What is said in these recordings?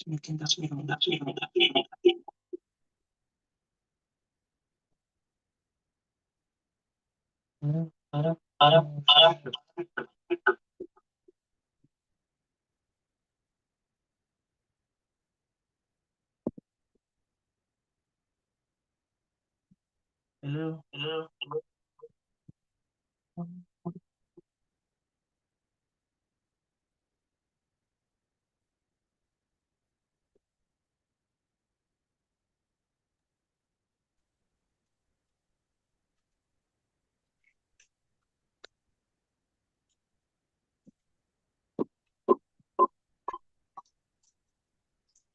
making that Hello.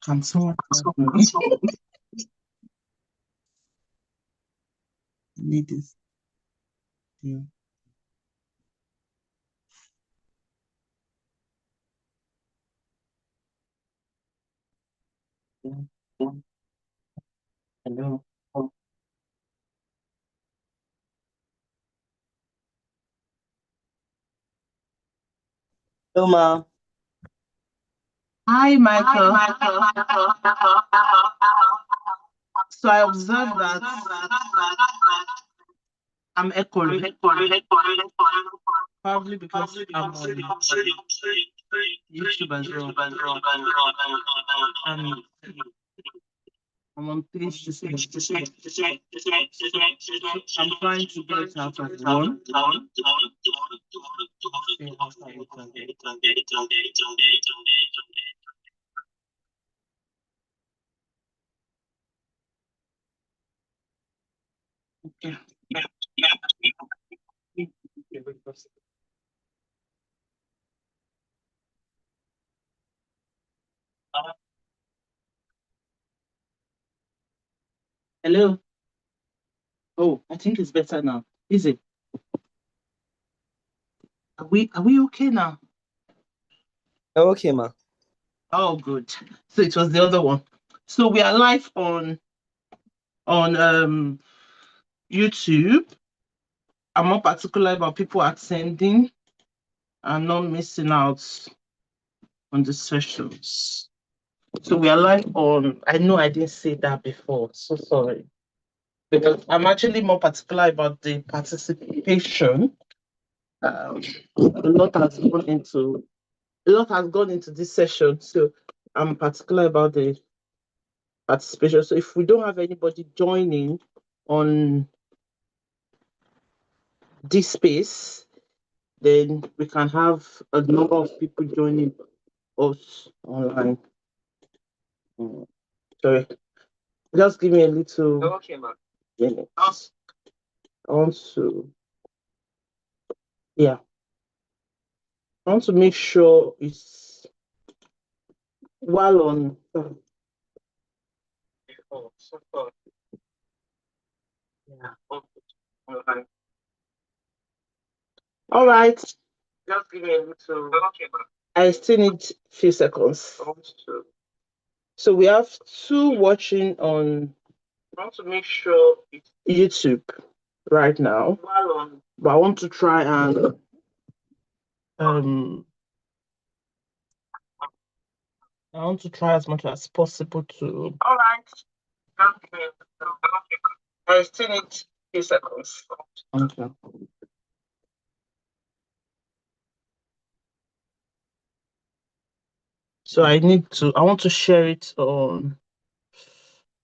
Can someone help me? I need this. Yeah. Hello. Hello, ma. Hi, Michael. So I observed that I'm echoing, probably because I'm on YouTube as well. And I'm on 360. So I'm trying to get it out of one. Okay. Hello. Oh, I think it's better now. Is it? Are we okay now? Okay, ma. Oh, good. So it was the other one. So we are live on YouTube. I'm more particular about people attending and not missing out on the sessions. So we are live on. I know I didn't say that before. So sorry. Because I'm actually more particular about the participation. Um, a lot has gone into this session, so I'm particular about the participation. So if we don't have anybody joining on this space, then we can have a number of people joining us online. Sorry, just give me a little minute. I want to, yeah, I want to make sure it's while on. Yeah. All right. Just give me a little. I still need few seconds. So we have two watching on. I want to make sure it's YouTube right now, but I want to try and I want to try as much as possible to. All right. I still need few seconds. Okay. So I want to share it on.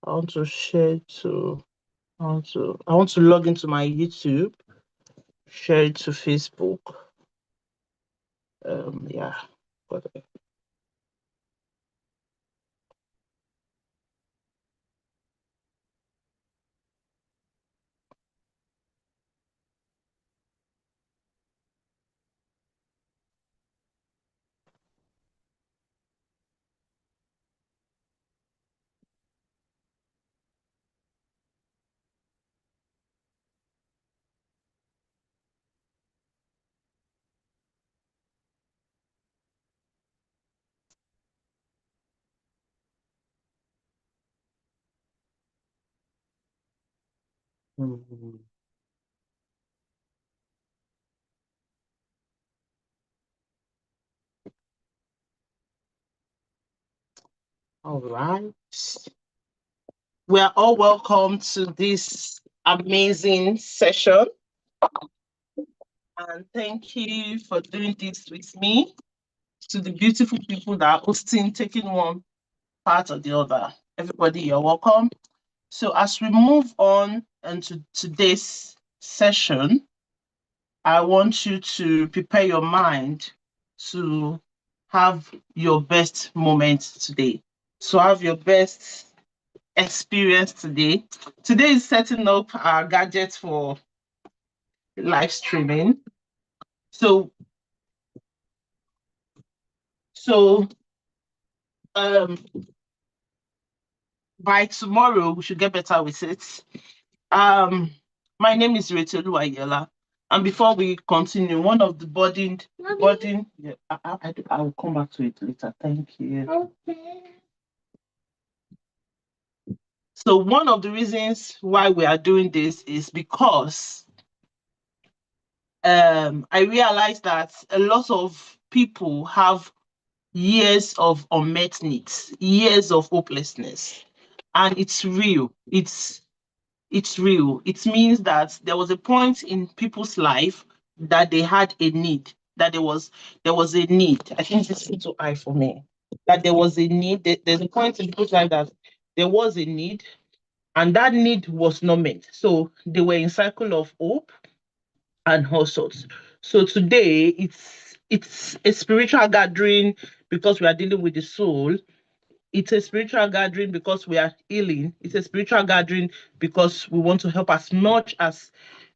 I want to share it to. I want to log into my YouTube, share it to Facebook. Yeah. But, mm, All right. We are all welcome to this amazing session. And thank you for doing this with me. To the beautiful people that are hosting, taking one part or the other. Everybody, you're welcome. So, as we move on into today's session, I want you to prepare your mind to have your best moment today. So, have your best experience today. Today is setting up our gadgets for live streaming. So, so um, by tomorrow we should get better with it. Um, my name is Rachel Ayela. And before we continue, one of the budding, yeah, I will come back to it later. Thank you. Okay. So one of the reasons why we are doing this is because I realized that a lot of people have years of unmet needs, years of hopelessness, and it's real. It's real. It means that there was a point in people's life that they had a need, that there was a need. I think this is too high for me. That there was a need. There's a point in people's life that there was a need, and that need was not met. So they were in cycle of hope and all sorts. So today it's a spiritual gathering because we are dealing with the soul. It's a spiritual gathering because we are healing. It's a spiritual gathering because we want to help as much as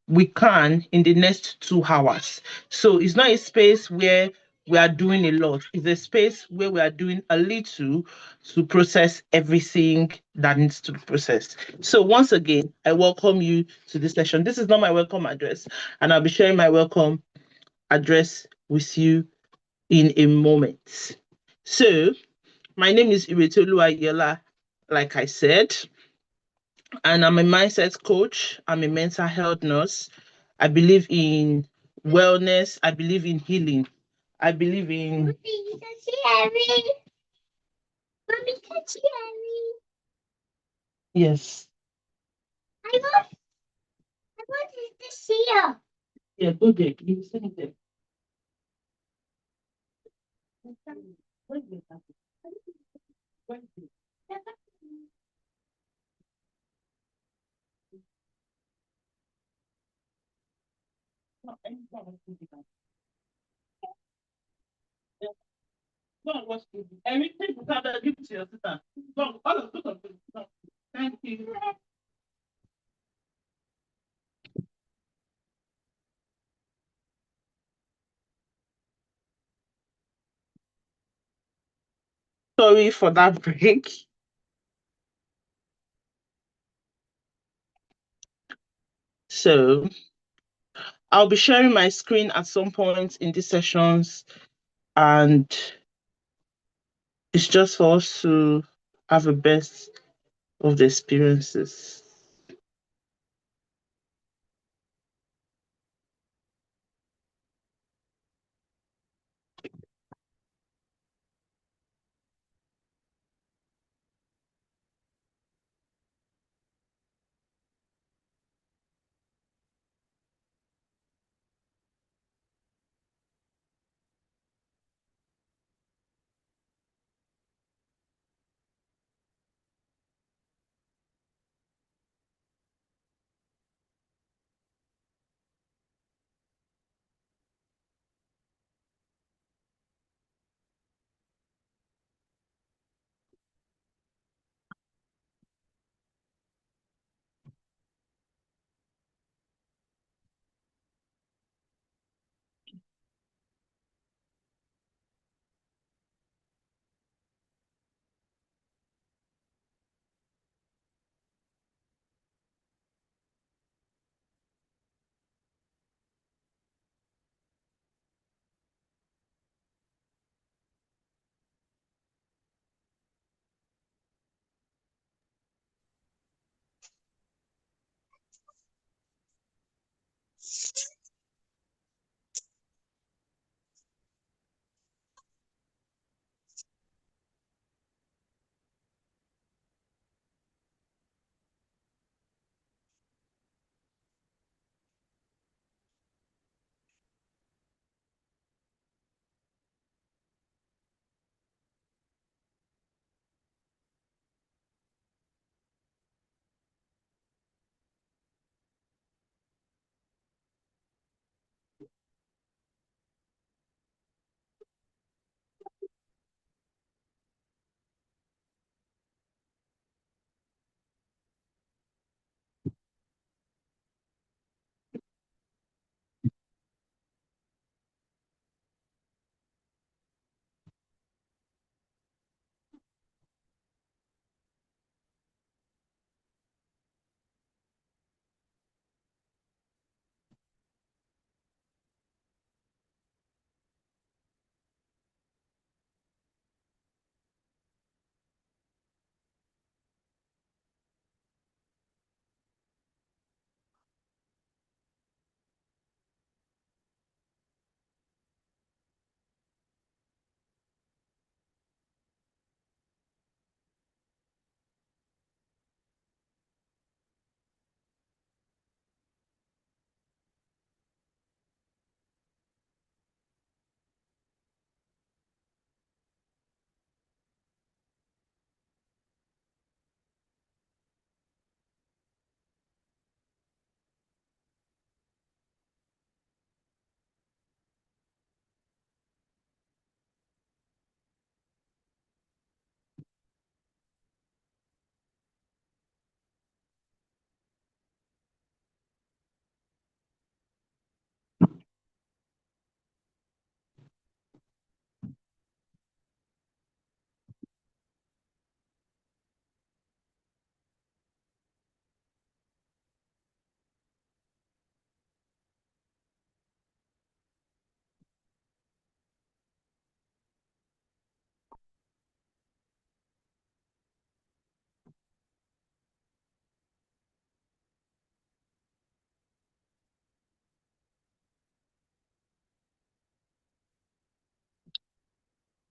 we can in the next 2 hours. So it's not a space where we are doing a lot. It's a space where we are doing a little to process everything that needs to be processed. So once again, I welcome you to this session. This is not my welcome address, and I'll be sharing my welcome address with you in a moment. So my name is Iretolu Ayela, like I said, and I'm a mindset coach. I'm a mental health nurse. I believe in wellness. I believe in healing. I believe in. Mommy, you can see Harry. Mommy, can see Harry. Yes. I want to see her. Yeah, go there. You sing there. Everything you have to give to your sister. All of them. Thank you. Sorry for that break. So I'll be sharing my screen at some point in these sessions, and it's just for us to have a best of the experiences.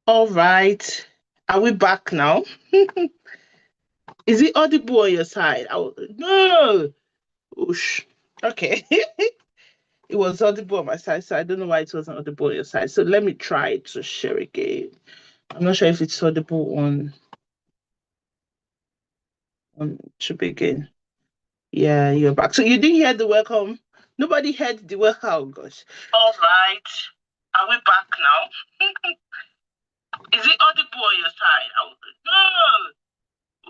All right. Are we back now? Is it audible on your side? No. Oosh. Okay. It was audible on my side, so I don't know why it wasn't audible on your side. So let me try to share again. I'm not sure if it's audible on to begin. Yeah, you're back. So you didn't hear the welcome? Nobody heard the welcome. Oh gosh. All right. Are we back now? Is it audible on your side? No.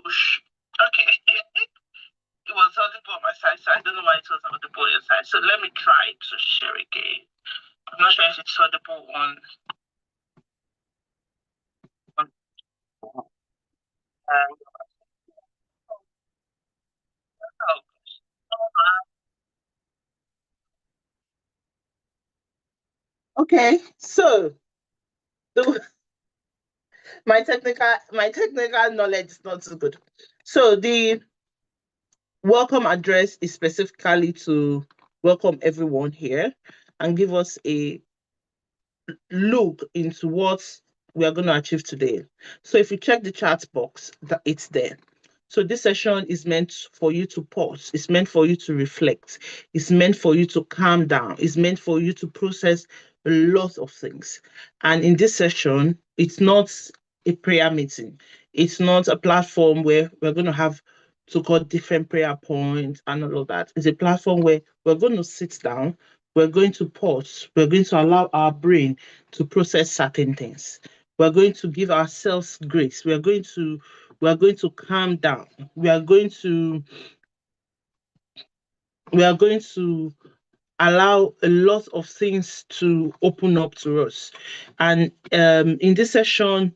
Oosh. Okay. It was audible on my side, so I don't know why it was audible on your side. So let me try to share again. I'm not sure if it's audible on oh, okay. So the, my technical knowledge is not so good. So the welcome address is specifically to welcome everyone here and give us a look into what we are going to achieve today. So if you check the chat box, that it's there. So this session is meant for you to pause. It's meant for you to reflect. It's meant for you to calm down. It's meant for you to process a lot of things. And in this session, it's not a prayer meeting. It's not a platform where we're going to have to call different prayer points and all of that. It's a platform where we're going to sit down, we're going to pause, we're going to allow our brain to process certain things. We're going to give ourselves grace. We are going to calm down. We are going to allow a lot of things to open up to us. And in this session,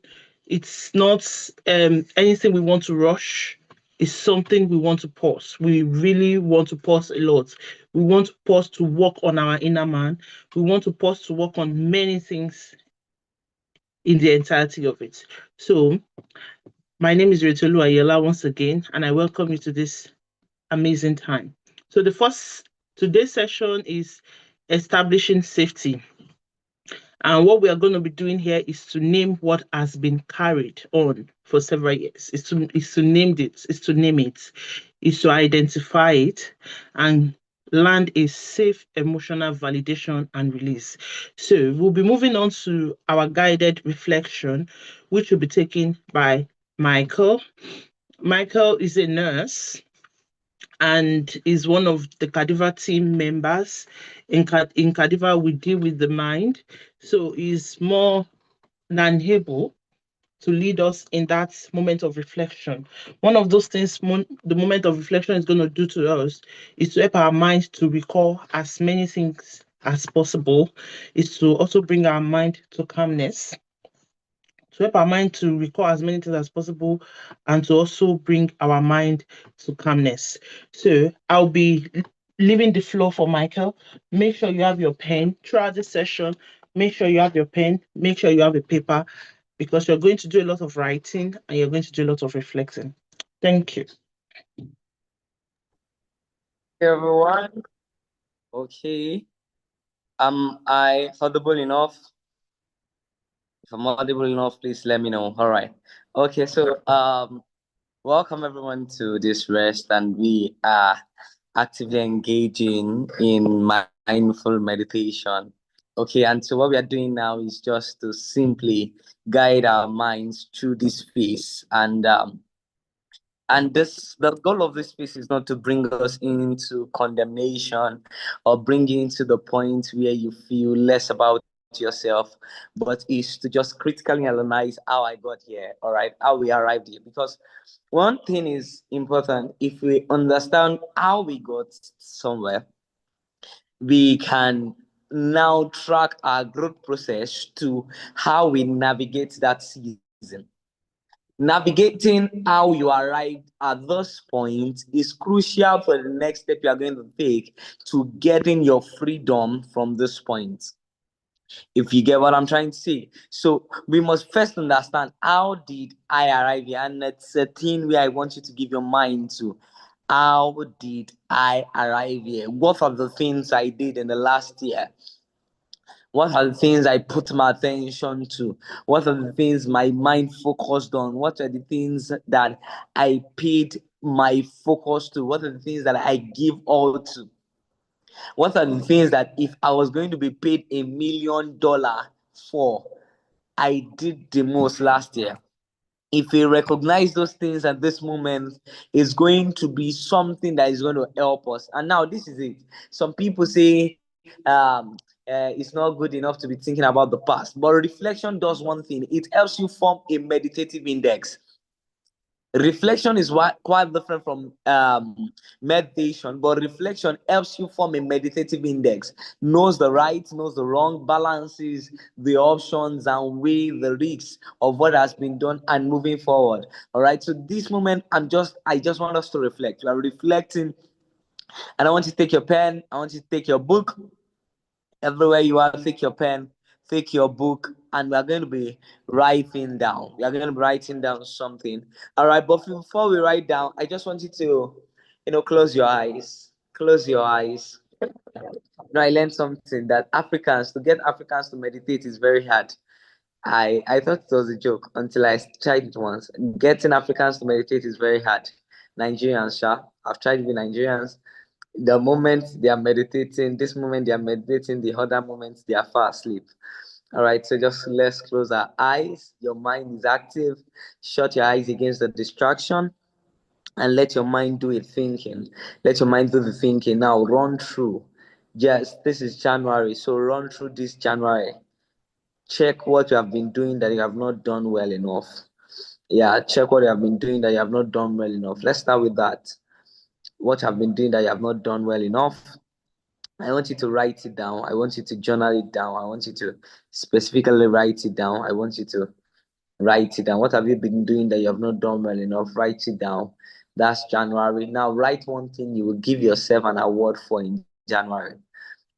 it's not anything we want to rush. It's something we want to pause. We really want to pause a lot. We want to pause to work on our inner man. We want to pause to work on many things in the entirety of it. So, my name is Retolu Ayela once again, and I welcome you to this amazing time. So, today's session is establishing safety. And what we are going to be doing here is to name what has been carried on for several years. Is to name it, is to identify it, and land a safe emotional validation and release. So we'll be moving on to our guided reflection, which will be taken by Michael. Michael is a nurse and is one of the Cadiva team members. In Cadiva, we deal with the mind. So he's more than able to lead us in that moment of reflection. One of those things the moment of reflection is going to do to us is to help our mind to recall as many things as possible, is to also bring our mind to calmness, to help our mind to recall as many things as possible, and to also bring our mind to calmness. So I'll be leaving the floor for Michael. Make sure you have your pen throughout this session. Make sure you have your pen. Make sure you have a paper because you're going to do a lot of writing and you're going to do a lot of reflecting. Thank you. Hey everyone. Okay. Am I audible enough? If I'm audible enough, please let me know. All right. Okay, so welcome everyone to this rest, and we are actively engaging in mindful meditation. Okay, and so what we are doing now is just to simply guide our minds through this phase, and this the goal of this piece is not to bring us into condemnation or bring you into the point where you feel less about yourself, but is to just critically analyze how I got here, all right, how we arrived here. Because one thing is important: if we understand how we got somewhere, we can now track our growth process to how we navigate that season. Navigating how you arrived at this point is crucial for the next step you are going to take to getting your freedom from this point. If you get what I'm trying to say. So we must first understand, how did I arrive here? And it's a thing where I want you to give your mind to. How did I arrive here? What are the things I did in the last year? What are the things I put my attention to? What are the things my mind focused on? What are the things that I paid my focus to? What are the things that I give all to? What are the things that if I was going to be paid $1 million for, I did the most last year? If we recognize those things at this moment, it's going to be something that is going to help us. And now this is it. Some people say it's not good enough to be thinking about the past, but reflection does one thing: it helps you form a meditative index. Reflection is quite different from meditation, but reflection helps you form a meditative index, knows the right, knows the wrong, balances the options, and weigh the risks of what has been done and moving forward. All right. So this moment, I just want us to reflect. We are reflecting, and I want you to take your pen. I want you to take your book. Everywhere you are, take your pen, take your book, and we are going to be writing down. We are going to be writing down something. All right, but before we write down, I just want you to, close your eyes. Close your eyes. I learned something that to get Africans to meditate is very hard. I thought it was a joke until I tried it once. Getting Africans to meditate is very hard. Nigerians, I've tried with Nigerians. The moment they are meditating, this moment they are meditating, the other moments they are fast asleep. All right, so just let's close our eyes. Your mind is active. Shut your eyes against the distraction and let your mind do it thinking. Let your mind do the thinking. Now run through. Yes, this is January, so run through this January. Check what you have been doing that you have not done well enough. Yeah, check what you have been doing that you have not done well enough. Let's start with that. What you have been doing that you have not done well enough. I want you to write it down. I want you to journal it down. I want you to specifically write it down. I want you to write it down. What have you been doing that you have not done well enough? Write it down. That's January. Now, write one thing you will give yourself an award for in January.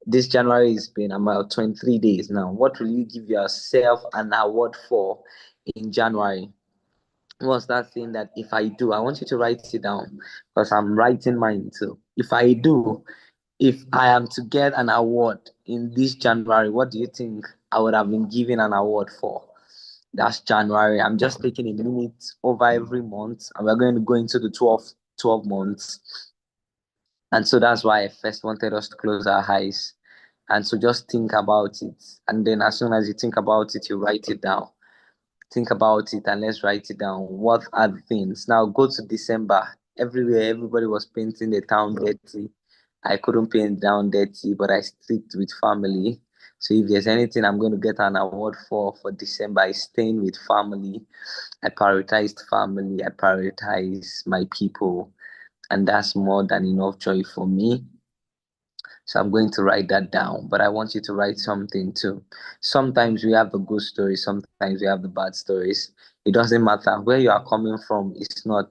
This January has been about 23 days now. What will you give yourself an award for in January? What's that thing that if I do? I want you to write it down because I'm writing mine too. If I am to get an award in this January, what do you think I would have been given an award for? That's January. I'm just taking a minute over every month, and we're going to go into the 12 months. And so that's why I first wanted us to close our eyes. And so just think about it. And then as soon as you think about it, you write it down. Think about it and let's write it down. What are the things? Now go to December. Everywhere, everybody was painting the town dirty. I couldn't paint down dirty, but I sticked with family. So if there's anything I'm going to get an award for December, is staying with family. I prioritized family. I prioritize my people, and that's more than enough joy for me. So I'm going to write that down, but I want you to write something too. Sometimes we have the good stories, sometimes we have the bad stories. It doesn't matter. Where you are coming from is not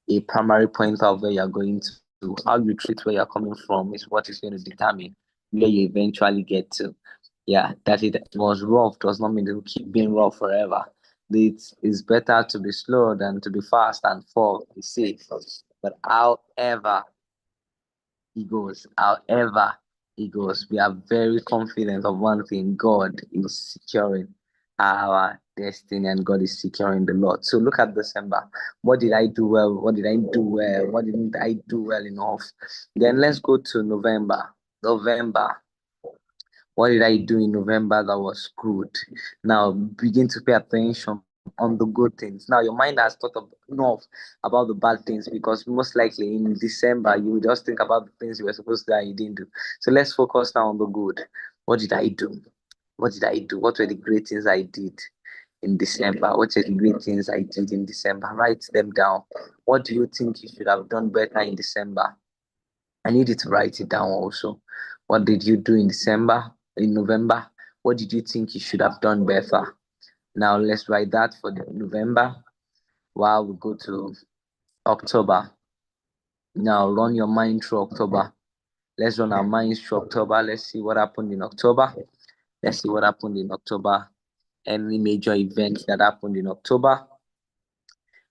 a primary point of where you're going to. How you treat where you're coming from is what is going to determine where you eventually get to. Yeah, that it was rough does not mean it will keep being rough forever. It's better to be slow than to be fast and fall, be safe. But however, we are very confident of one thing: God is securing our destiny and God is securing the Lord. So look at December. What did I do well? What did I do well? What didn't I do well enough? Then let's go to November. What did I do in November that was good? Now begin to pay attention on the good things. Now your mind has thought of enough about the bad things because most likely in December you will just think about the things you were supposed to do and you didn't do. So let's focus now on the good. What did I do? What did I do? What were the great things I did in December? What were the great things I did in December? Write them down. What do you think you should have done better in December? I need you to write it down also. What did you do in December? In November? What did you think you should have done better? Now let's write that for the November. While we go to October. Now run your mind through October. Let's run our minds through October. Let's see what happened in October. Let's see what happened in October. Any major events that happened in October.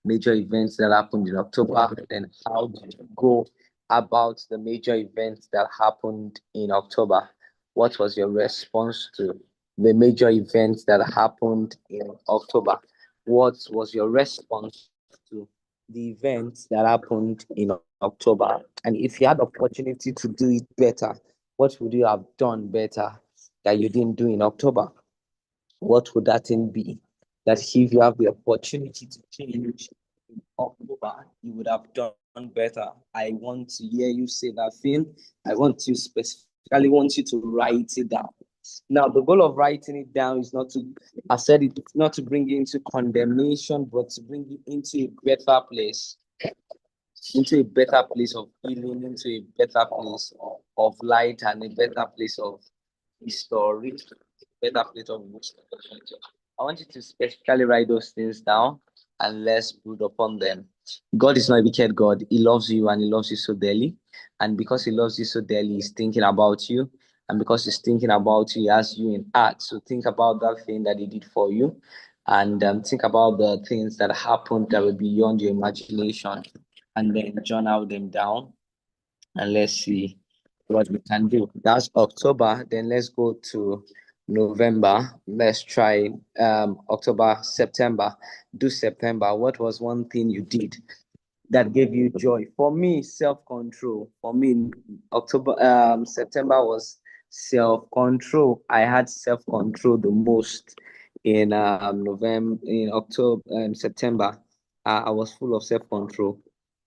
Major events that happened in October. Then how did you go about the major events that happened in October? What was your response to the major events that happened in October. What was your response to the events that happened in October? And if you had the opportunity to do it better, what would you have done better that you didn't do in October? What would that thing be? That if you have the opportunity to change in October, you would have done better. I want to hear you say that thing. I want you specifically want you to write it down. Now, the goal of writing it down is not to, I said it's not to bring you into condemnation, but to bring you into a better place, into a better place of healing, into a better place of light, and a better place of history, better place of wisdom. I want you to specifically write those things down and let's brood upon them. God is not a wicked God. He loves you and he loves you so dearly. And because he loves you so dearly, he's thinking about you. And because he's thinking about you, he has you in heart. So think about that thing that he did for you. And think about the things that happened that were beyond your imagination. And then journal them down. And let's see what we can do. That's October. Then let's go to November. Let's try October, September. Do September. What was one thing you did that gave you joy? For me, self-control. For me, September was self-control. I had self-control the most in November, in October, September. I was full of self-control.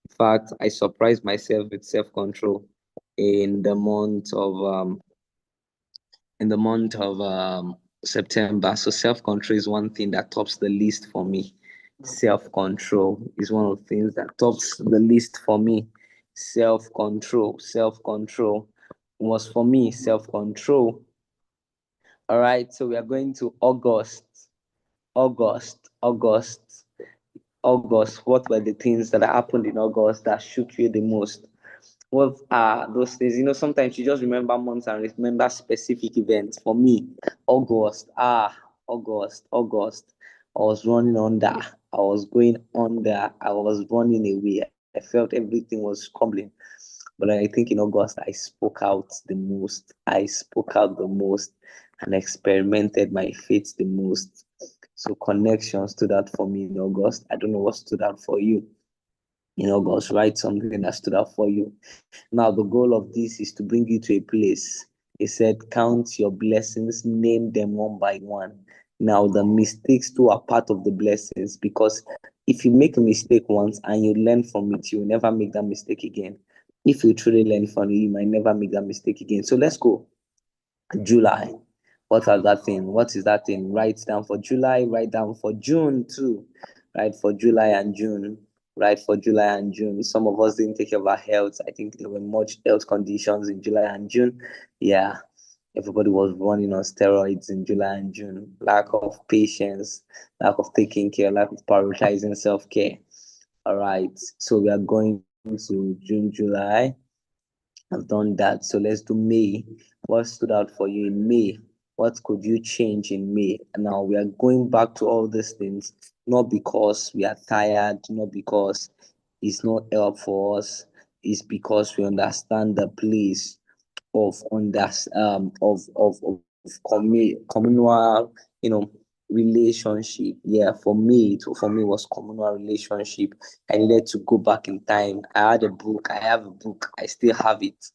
In fact, I surprised myself with self-control in the month of September. So self-control is one thing that tops the list for me. Self-control is one of the things that tops the list for me. Self-control was for me. Self-control. All right, so we are going to August. August. What were the things that happened in August that shook you the most? What are those things? Sometimes you just remember months and remember specific events. For me, August. August. I was running under. I was going under. I was running away. I felt everything was crumbling. But I think in August, I spoke out the most. I spoke out the most and experimented my faith the most. So connection stood out for me in August. I don't know what stood out for you in August. Write something that stood out for you. Now, the goal of this is to bring you to a place. He said, count your blessings, name them one by one. Now, the mistakes too are part of the blessings, because if you make a mistake once and you learn from it, you'll never make that mistake again. If you truly learn from it, you might never make that mistake again. So let's go. July. What was that thing? What is that thing? Write down for July, write down for June too. Write for July and June. Right, for July and June. Some of us didn't take care of our health. I think there were much health conditions in July and June. Yeah, everybody was running on steroids in July and June. Lack of patience, lack of taking care, lack of prioritizing self-care. All right, so we are going to June, July. I've done that. So let's do May. What stood out for you in May? What could you change in May? Now we are going back to all these things, not because we are tired, not because it's not help for us. It's because we understand the place of communal, relationship. Yeah, for me was communal relationship. I needed to go back in time. I had a book. I have a book. I still have it,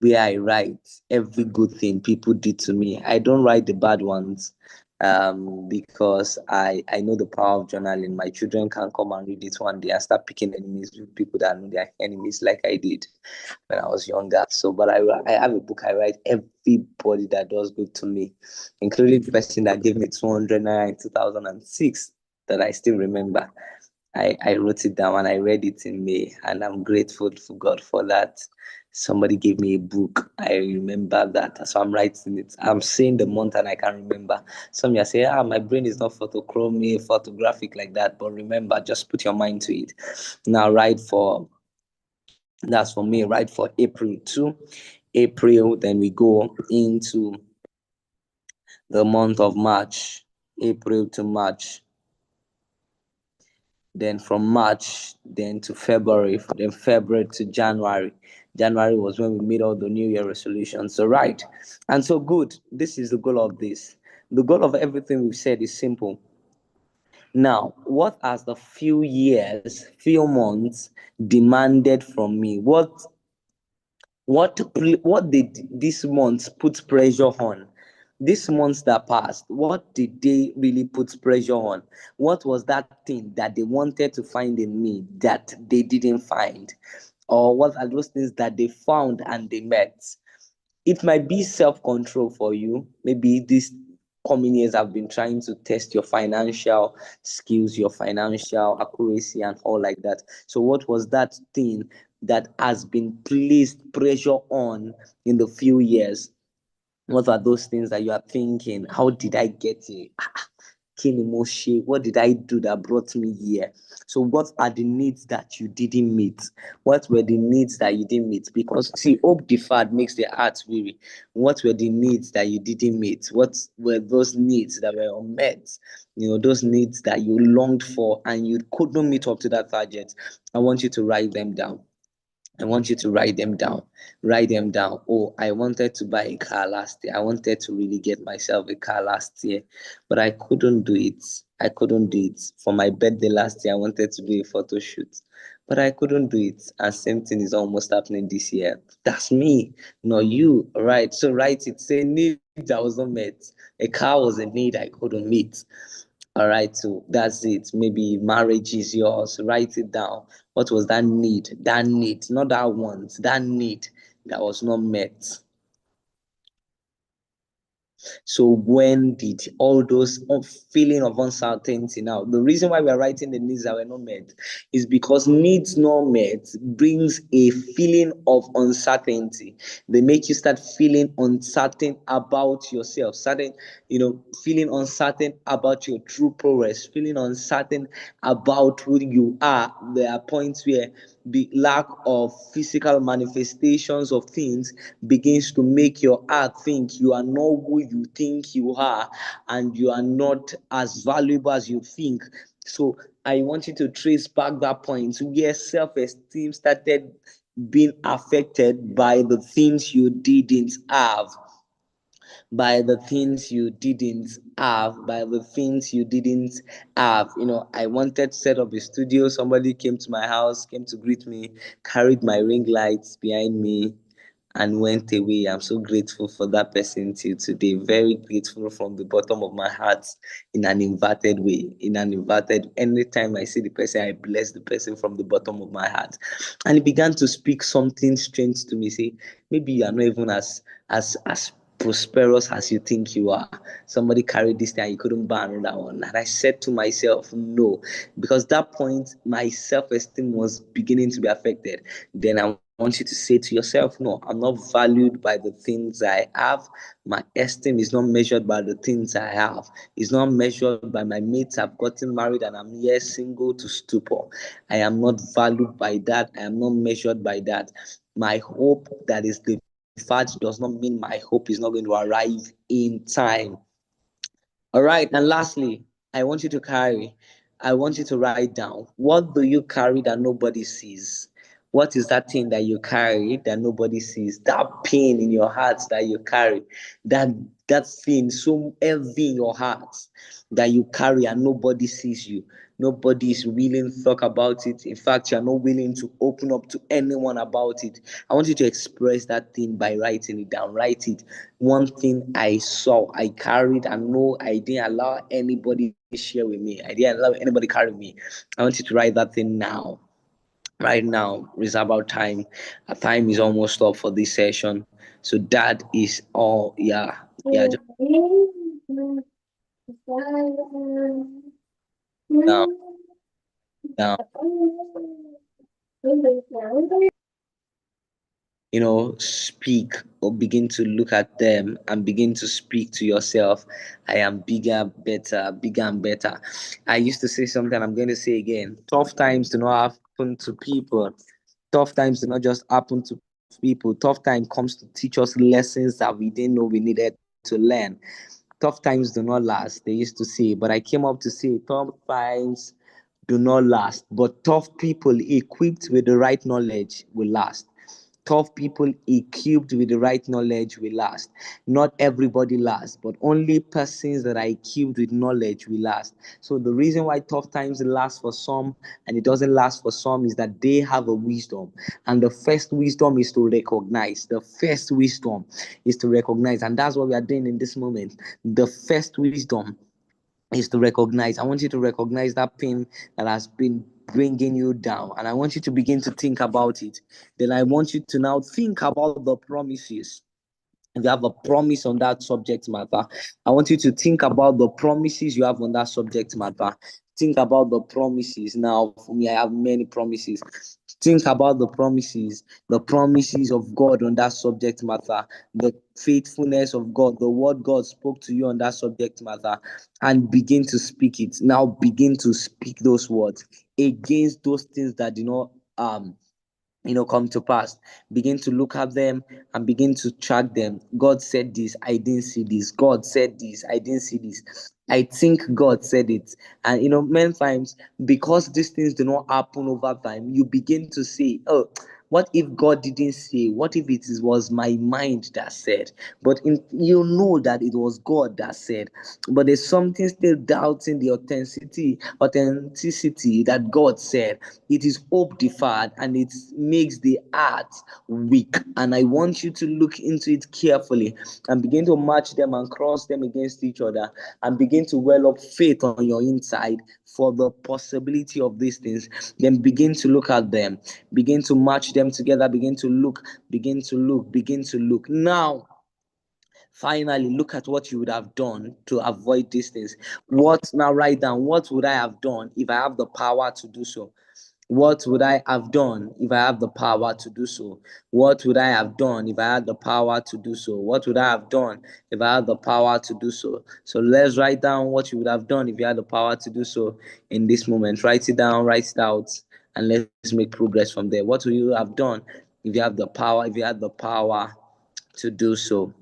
where I write every good thing people did to me. I don't write the bad ones, because I know the power of journaling. My children can come and read it one day and start picking enemies with people that know they're enemies, like I did when I was younger. So, but I have a book. I write everybody that does good to me, including the person that gave me 200 naira in 2006 that I still remember. I wrote it down and I read it in May, and I'm grateful to God for that. Somebody gave me a book. I remember that. So I'm writing it. I'm saying the month and I can remember. Some you say, my brain is not photographic like that. But remember, just put your mind to it. Now, that's for me, right, for April 2. April, then we go into the month of March. April to March. then from March, then to February, then February to January. January was when we made all the New Year resolutions. So, right. And so, good. This is the goal of this. The goal of everything we've said is simple. Now, what has the few years, few months demanded from me? What did this month put pressure on? This months that passed, what did they really put pressure on? What was that thing that they wanted to find in me that they didn't find? Or what are those things that they found and they met? It might be self-control for you. Maybe these coming years have been trying to test your financial skills, your financial accuracy, and all like that. So, what was that thing that has been placed pressure on in the few years? What are those things that you are thinking? How did I get here? What did I do that brought me here? So, what are the needs that you didn't meet? What were the needs that you didn't meet? Because, see, hope deferred makes the heart weary. What were the needs that you didn't meet? What were those needs that were unmet? Those needs that you longed for and you couldn't meet up to that target. I want you to write them down. I want you to write them down. Write them down. Oh, I wanted to buy a car last year. I wanted to really get myself a car last year, but I couldn't do it. I couldn't do it. For my birthday last year, I wanted to do a photo shoot, but I couldn't do it. And same thing is almost happening this year. That's me, not you. All right. So write it. Say need that was not met. A car was a need I couldn't meet. All right, so that's it. Maybe marriage is yours. Write it down. What was that need? That need, not that want, that need that was not met. So when did all those feeling of uncertainty, now the reason why we're writing the needs that were not met is because needs not met brings a feeling of uncertainty. They make you start feeling uncertain about yourself, feeling uncertain about your true progress, feeling uncertain about who you are. There are points where the lack of physical manifestations of things begins to make your heart think you are not who you think you are, and you are not as valuable as you think. So I want you to trace back that point where self-esteem started being affected by the things you didn't have. By the things you didn't have, by the things you didn't have. I wanted to set up a studio. Somebody came to my house, came to greet me, carried my ring lights behind me, and went away. I'm so grateful for that person till today. Very grateful from the bottom of my heart, in an inverted way. Anytime I see the person, I bless the person from the bottom of my heart. And he began to speak something strange to me. Say, maybe you are not even as prosperous as you think you are. Somebody carried this thing and you couldn't buy another one. And I said to myself, no, because that point my self-esteem was beginning to be affected. Then I want you to say to yourself, no, I'm not valued by the things I have. My esteem is not measured by the things I have. It's not measured by my mates. I've gotten married and I'm here single to stupor. I am not valued by that. I am not measured by that. My hope that is the fact does not mean my hope is not going to arrive in time. All right. And lastly, I want you to write down, what do you carry that nobody sees? What is that thing that you carry that nobody sees? That pain in your heart that you carry, that thing so heavy in your heart that you carry and nobody sees you. Nobody is willing to talk about it. In fact, you're not willing to open up to anyone about it. I want you to express that thing by writing it down. Write it. One thing I saw, I carried, and no, I didn't allow anybody to share with me. I didn't allow anybody to carry me. I want you to write that thing now. Right now, it's about time. Our time is almost up for this session. So that is all. Yeah. Now, now. Speak, or begin to look at them and begin to speak to yourself. I am bigger, better, bigger and better. I used to say something, I'm going to say again. Tough times do not happen to people. Tough times do not just happen to people. Tough time comes to teach us lessons that we didn't know we needed to learn. Tough times do not last, they used to say, but I came up to say tough times do not last, but tough people equipped with the right knowledge will last. Tough people equipped with the right knowledge will last. Not everybody lasts, but only persons that are equipped with knowledge will last. So the reason why tough times last for some and it doesn't last for some is that they have a wisdom. And the first wisdom is to recognize. The first wisdom is to recognize. And that's what we are doing in this moment. The first wisdom is to recognize. I want you to recognize that pain that has been bringing you down, and I want you to begin to think about it. Then I want you to now think about the promises. If you have a promise on that subject matter, I want you to think about the promises you have on that subject matter. Think about the promises. Now, for me, I have many promises. Think about the promises of God on that subject matter, the faithfulness of God, the word God spoke to you on that subject matter, and begin to speak it. Now, begin to speak those words against those things that do not come to pass. Begin to look at them and begin to track them. God said this, I didn't see this. God said this, I didn't see this. I think God said it. And many times, because these things do not happen over time, you begin to say, oh, what if God didn't say? What if was my mind that said? But you know that it was God that said. But there's something still doubting the authenticity that God said. It is hope deferred and it makes the heart weak. And I want you to look into it carefully and begin to match them and cross them against each other and begin to well up faith on your inside for the possibility of these things. Then begin to look at them, begin to match them together, begin to look. Now, finally, look at what you would have done to avoid these things. Now write down, what would I have done if I have the power to do so? What would I have done if I have the power to do so? What would I have done if I had the power to do so? What would I have done if I had the power to do so? So let's write down what you would have done if you had the power to do so in this moment. Write it down, write it out, and let's make progress from there. What would you have done if you have the power, if you had the power to do so?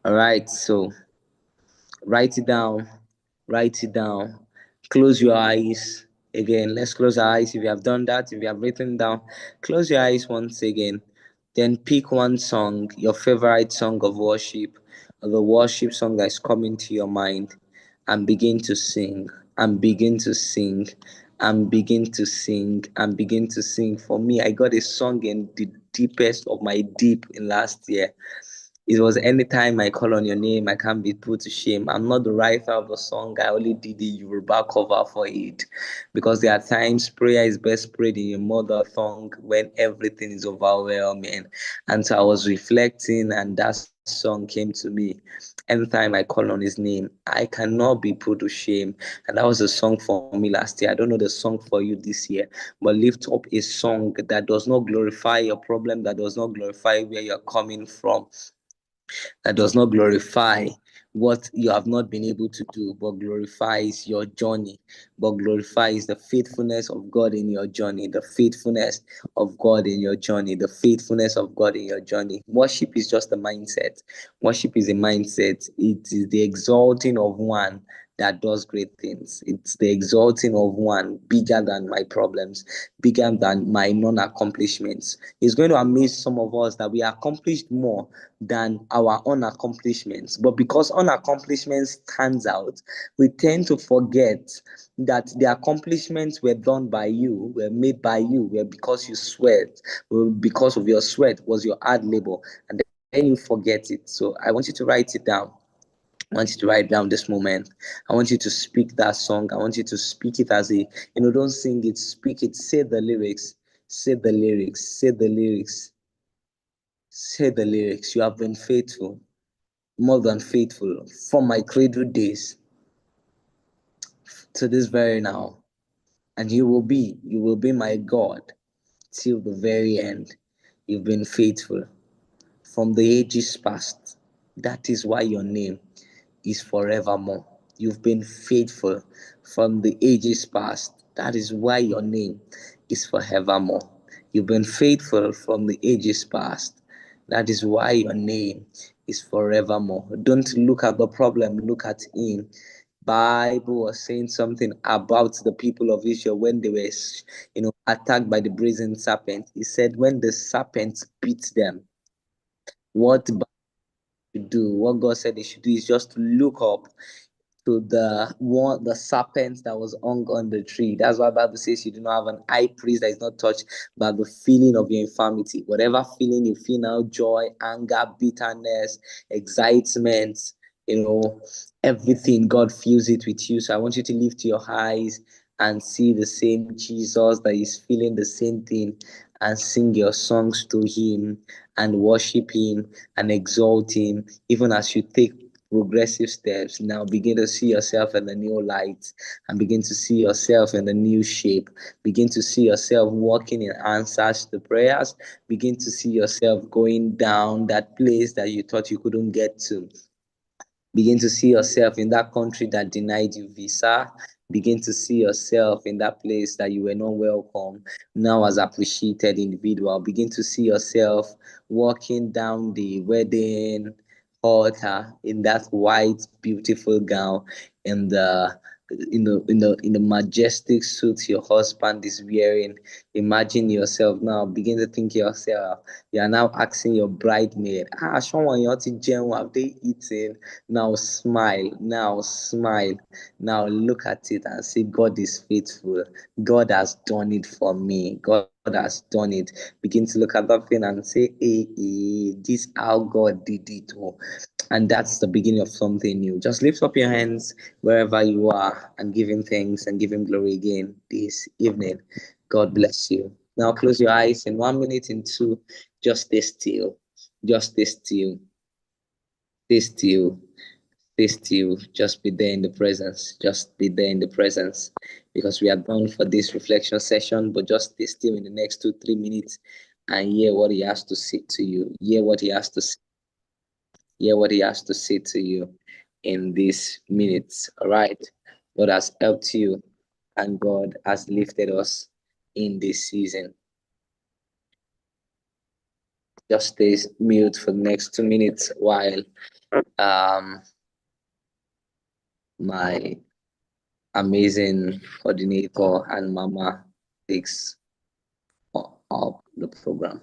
All right, so write it down, write it down. Close your eyes again. Let's close our eyes. If you have done that, if you have written down, close your eyes once again. Then pick one song, your favorite song of worship, or the worship song that is coming to your mind, and begin to sing, and begin to sing, and begin to sing, and begin to sing. For me, I got a song in the deepest of my deep in last year. It was anytime I call on your name, I can't be put to shame. I'm not the writer of the song. I only did the Yoruba cover for it. Because there are times prayer is best prayed in your mother tongue when everything is overwhelming. And so I was reflecting and that song came to me. Anytime I call on his name, I cannot be put to shame. And that was a song for me last year. I don't know the song for you this year, but lift up a song that does not glorify your problem, that does not glorify where you're coming from, that does not glorify what you have not been able to do, but glorifies your journey, but glorifies the faithfulness of God in your journey, the faithfulness of God in your journey, the faithfulness of God in your journey. Worship is just a mindset. Worship is a mindset. It is the exalting of one that does great things. It's the exalting of one bigger than my problems, bigger than my non-accomplishments. It's going to amaze some of us that we accomplished more than our own accomplishments. But because unaccomplishments stands out, we tend to forget that the accomplishments were done by you, were made by you, were because you sweat, because of your sweat was your hard labor, and then you forget it. So I want you to write it down. I want you to write down this moment. I want you to speak that song. I want you to speak it as don't sing it, speak it, say the lyrics, say the lyrics, say the lyrics, say the lyrics. You have been faithful, more than faithful, from my cradle days to this very now. And you will be my God till the very end. You've been faithful from the ages past. That is why your name is forevermore. You've been faithful from the ages past. That is why your name is forevermore. You've been faithful from the ages past. That is why your name is forevermore. Don't look at the problem, look at him. Bible was saying something about the people of Israel when they were, attacked by the brazen serpent. He said, when the serpent beat them, what what God said they should do is just to look up to the serpent that was hung on the tree. That's why the Bible says you do not have an high priest that is not touched by the feeling of your infirmity. Whatever feeling you feel now, joy, anger, bitterness, excitement, everything, God feels it with you. So I want you to lift your eyes and see the same Jesus that is feeling the same thing, and sing your songs to him and worship him and exalt him, even as you take progressive steps. Now begin to see yourself in the new light, and begin to see yourself in the new shape. Begin to see yourself walking in answers to prayers. Begin to see yourself going down that place that you thought you couldn't get to. Begin to see yourself in that country that denied you visa. Begin to see yourself in that place that you were not welcome, now as appreciated individual. Begin to see yourself walking down the wedding altar in that white, beautiful gown, in the majestic suit your husband is wearing. Imagine yourself now. Begin to think yourself. You are now asking your bridemaid, someone you to gem, have they eaten? Now smile. Now smile. Now look at it and say, God is faithful. God has done it for me. God has done it. Begin to look at that thing and say, hey, this how God did it. And that's the beginning of something new. Just lift up your hands wherever you are and give him thanks and give him glory again this evening. God bless you. Now close your eyes in 1 minute, in 2. Just stay still. Just stay still. Stay still. Stay still. Just be there in the presence. Just be there in the presence. Because we are done for this reflection session, but just stay still in the next 2-3 minutes and hear what he has to say to you. Hear what he has to say. Hear what he has to say to you in these minutes. All right. God has helped you, and God has lifted us in this season. Just stay mute for the next 2 minutes while my amazing coordinator and mama takes up the program.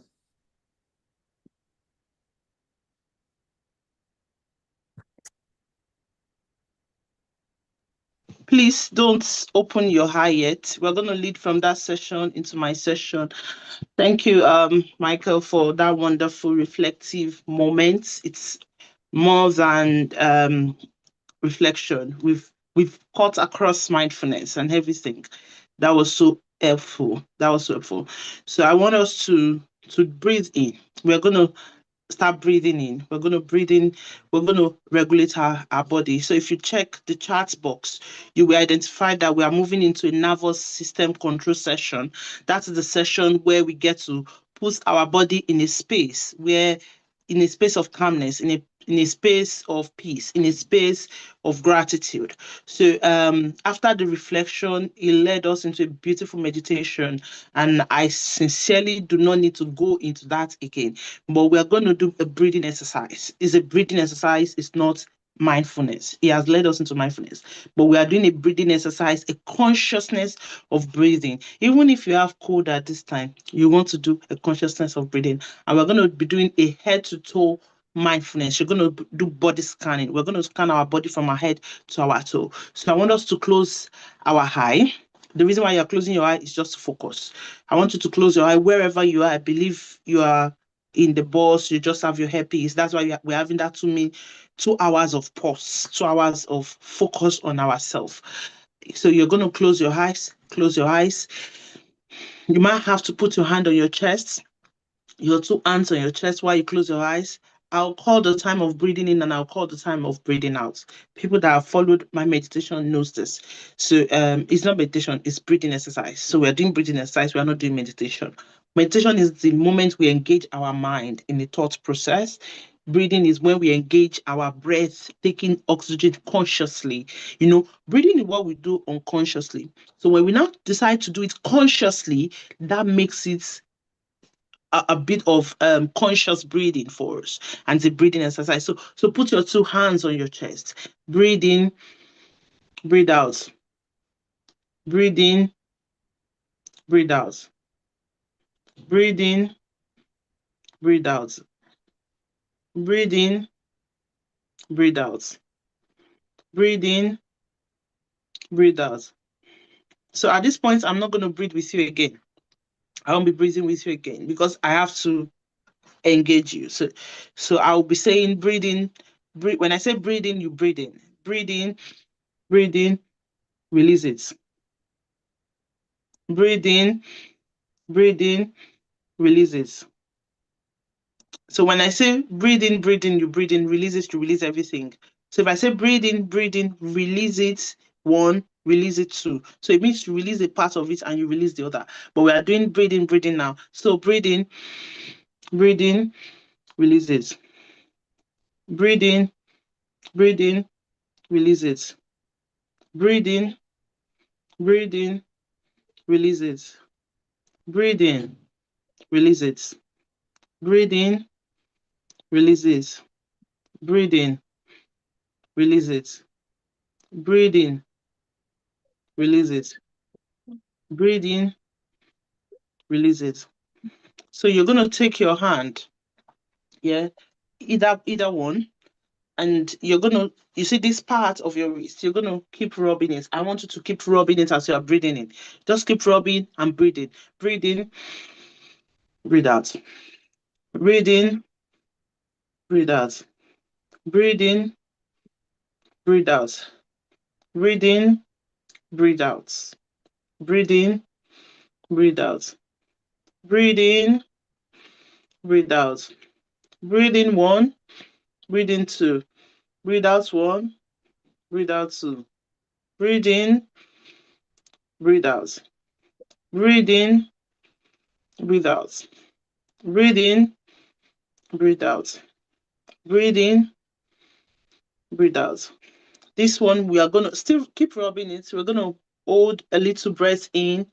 Please don't open your eye yet. We're going to lead from that session into my session. Thank you, Michael, for that wonderful reflective moment. It's more than reflection. We've cut across mindfulness and everything. That was so helpful. So I want us to breathe in. We're going to start breathing in. We're going to breathe in. We're going to regulate our body. So if you check the chat box, you will identify that we are moving into a nervous system control session. That's the session where we get to put our body in a space of calmness, in a space of peace, in a space of gratitude. So after the reflection, it led us into a beautiful meditation, and I sincerely do not need to go into that again. But we are going to do a breathing exercise. It's a breathing exercise. It's not mindfulness. He has led us into mindfulness, but we are doing a breathing exercise, a consciousness of breathing. Even if you have cold at this time, you want to do a consciousness of breathing, and we're going to be doing a head to toe mindfulness. You're going to do body scanning. We're going to scan our body from our head to our toe. So I want us to close our eye. The reason why you're closing your eye is just to focus. I want you to close your eye wherever you are. I believe you are in the bus, you just have your hairpiece. That's why we're having that 2 hours of pause, 2 hours of focus on ourselves. So you're going to close your eyes. You might have to put your hand on your chest, your 2 hands on your chest while you close your eyes. I'll call the time of breathing in and I'll call the time of breathing out. People that have followed my meditation knows this. So it's not meditation, it's breathing exercise. So we're doing breathing exercise, we're not doing meditation. Meditation is the moment we engage our mind in the thought process. Breathing is when we engage our breath, taking oxygen consciously. Breathing is what we do unconsciously. So when we now decide to do it consciously, that makes it a bit of conscious breathing for us, and the breathing exercise. So put your 2 hands on your chest, breathe in breathe out, breathe in, breathe out, breathe in, breathe out, breathe in, breathe out, breathe in, breathe out. So at this point, I'm not going to breathe with you again. I won't be breathing with you again because I have to engage you. So I'll be saying breathe in, breathe. When I say breathe in, you breathe in, breathe in, breathe in, release it. Breathe in, breathe in, release it. So when I say breathe in, you breathe in, release it, you release everything. So if I say breathe in, release it, one, release it, two. So it means you release a part of it and you release the other. But we are doing breathe in now. So breathe in, release it. Breathe in, release it. Breathe in, release it. Breathe in, release it. Breathe in, release it. Breathe in, release it. Breathe in, release it. Breathe in, release it. So you're gonna take your hand, yeah, either one, and you're gonna you see this part of your wrist, you're gonna keep rubbing it. I want you to keep rubbing it as you are breathing in. Just keep rubbing and breathing. Breathe in, breathe out. Breathe in, breathe out. Breathe in, breathe out. Breathe in, breathe out. Breathe in, breathe out. Breathe in, breathe out. Breathe in one, breathe in two. Breathe out one, breathe out two. Breathe in, breathe out. Breathe in, breathe out. Breathe in, breathe out. Breathe in, breathe out. This one, we are going to still keep rubbing it. We're going to hold a little breath in,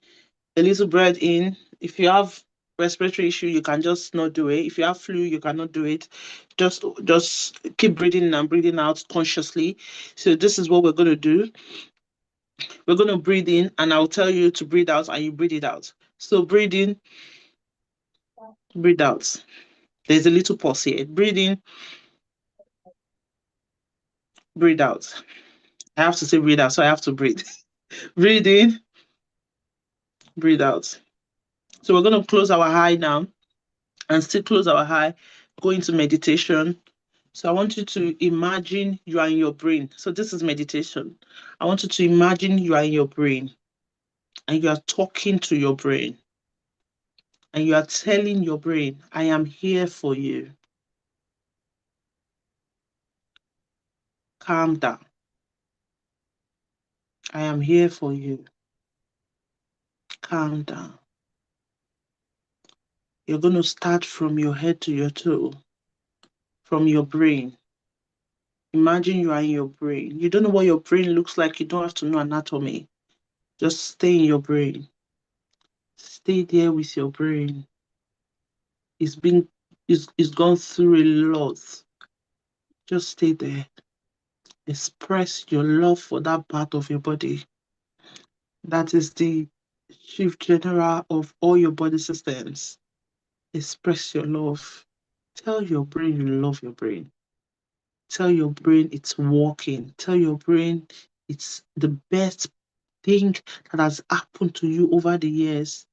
a little breath in. If you have respiratory issue, you can just not do it. If you have flu, you cannot do it. Just keep breathing in and breathing out consciously. So this is what we're going to do. We're going to breathe in, and I'll tell you to breathe out, and you breathe it out. So breathe in, breathe out. There's a little pause here. Breathe in, breathe out. I have to say breathe out, so I have to breathe. Breathe in, breathe out. So we're going to close our eye now and still close our eye, go into meditation. So I want you to imagine you are in your brain. So this is meditation. I want you to imagine you are in your brain and you are talking to your brain and you are telling your brain, I am here for you. Calm down. I am here for you. Calm down. You're going to start from your head to your toe, from your brain. Imagine you are in your brain. You don't know what your brain looks like. You don't have to know anatomy. Just stay in your brain. Stay there with your brain. It's gone through a lot. Just stay there. Express your love for that part of your body. That is the chief general of all your body systems. Express your love. Tell your brain you love your brain. Tell your brain it's working. Tell your brain it's the best thing that has happened to you over the years.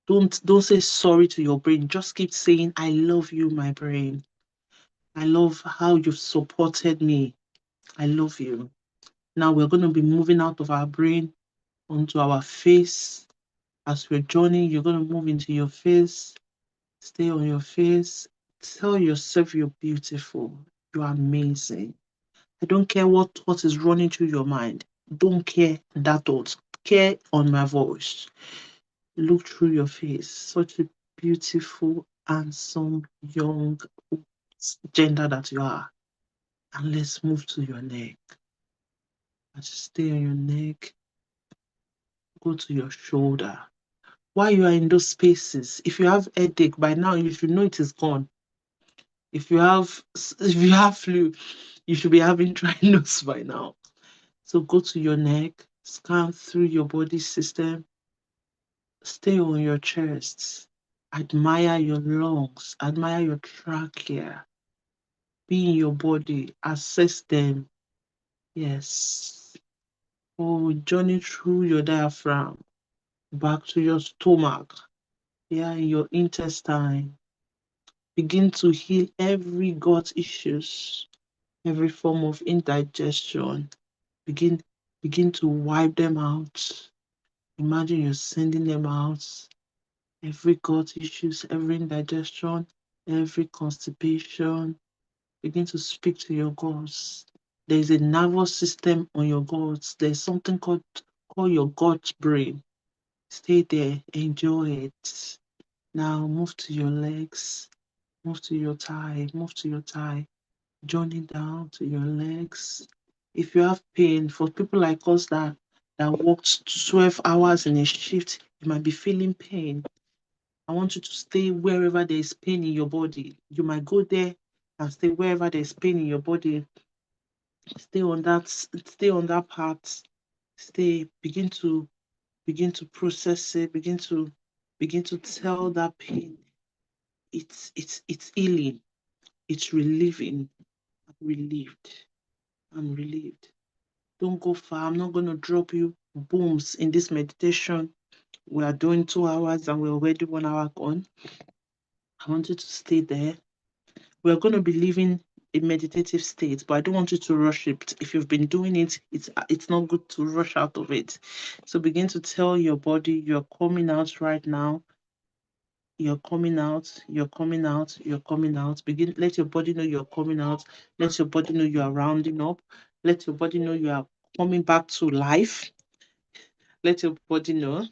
Don't say sorry to your brain. Just keep saying, I love you, my brain. I love how you've supported me. I love you. Now we're going to be moving out of our brain onto our face. As we're journeying, you're going to move into your face. Stay on your face. Tell yourself you're beautiful. You're amazing. I don't care what thought is running through your mind. Don't care that thought. Care on my voice. Look through your face. Such a beautiful, handsome, young gender that you are. And let's move to your neck. Just stay on your neck. Go to your shoulder. While you are in those spaces, if you have headache by now, you should know it is gone. If you have flu, you should be having dry nose by now. So go to your neck, scan through your body system, stay on your chest, admire your lungs, admire your trachea, be in your body, assess them. Yes. Oh, journey through your diaphragm, back to your stomach, yeah, your intestine. Begin to heal every gut issues, every form of indigestion. Begin to wipe them out. Imagine you're sending them out. Every gut issues, every indigestion, every constipation. Begin to speak to your guts. There is a nervous system on your guts. There's something called your gut brain. Stay there, enjoy it. Now move to your legs, move to your thigh, move to your thigh, journey down to your legs. If you have pain, for people like us that worked 12 hours in a shift, you might be feeling pain. I want you to stay wherever there is pain in your body. You might go there and stay wherever there is pain in your body. Stay on that part. Stay, begin to process it, begin to tell that pain it's healing, it's relieving. I'm relieved. Don't go far. I'm not going to drop you booms in this meditation. We are doing 2 hours and we're already 1 hour gone. I want you to stay there. We're going to be living a meditative state, but I don't want you to rush it. If you've been doing it, it's not good to rush out of it. So begin to tell your body you're coming out right now. You're coming out, you're coming out, you're coming out. Let your body know you're coming out. Let your body know you are rounding up. Let your body know you are coming back to life. Let your body know.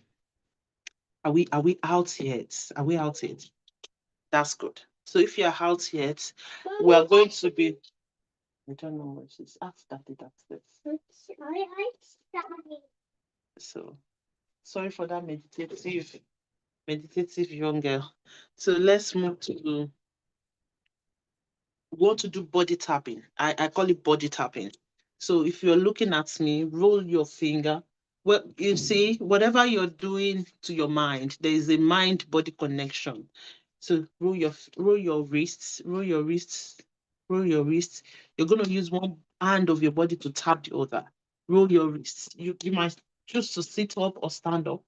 Are we out yet? Are we out yet? That's good. So if you're out yet, we are going to be. I don't know what she's asked that it upstairs. So sorry for that meditative young girl. So let's move to. We want to do body tapping. I call it body tapping. So if you're looking at me, roll your finger. Well, you see, whatever you're doing to your mind, there is a mind-body connection. So roll your wrists, roll your wrists, roll your wrists. You're going to use one hand of your body to tap the other. Roll your wrists. You might choose to sit up or stand up.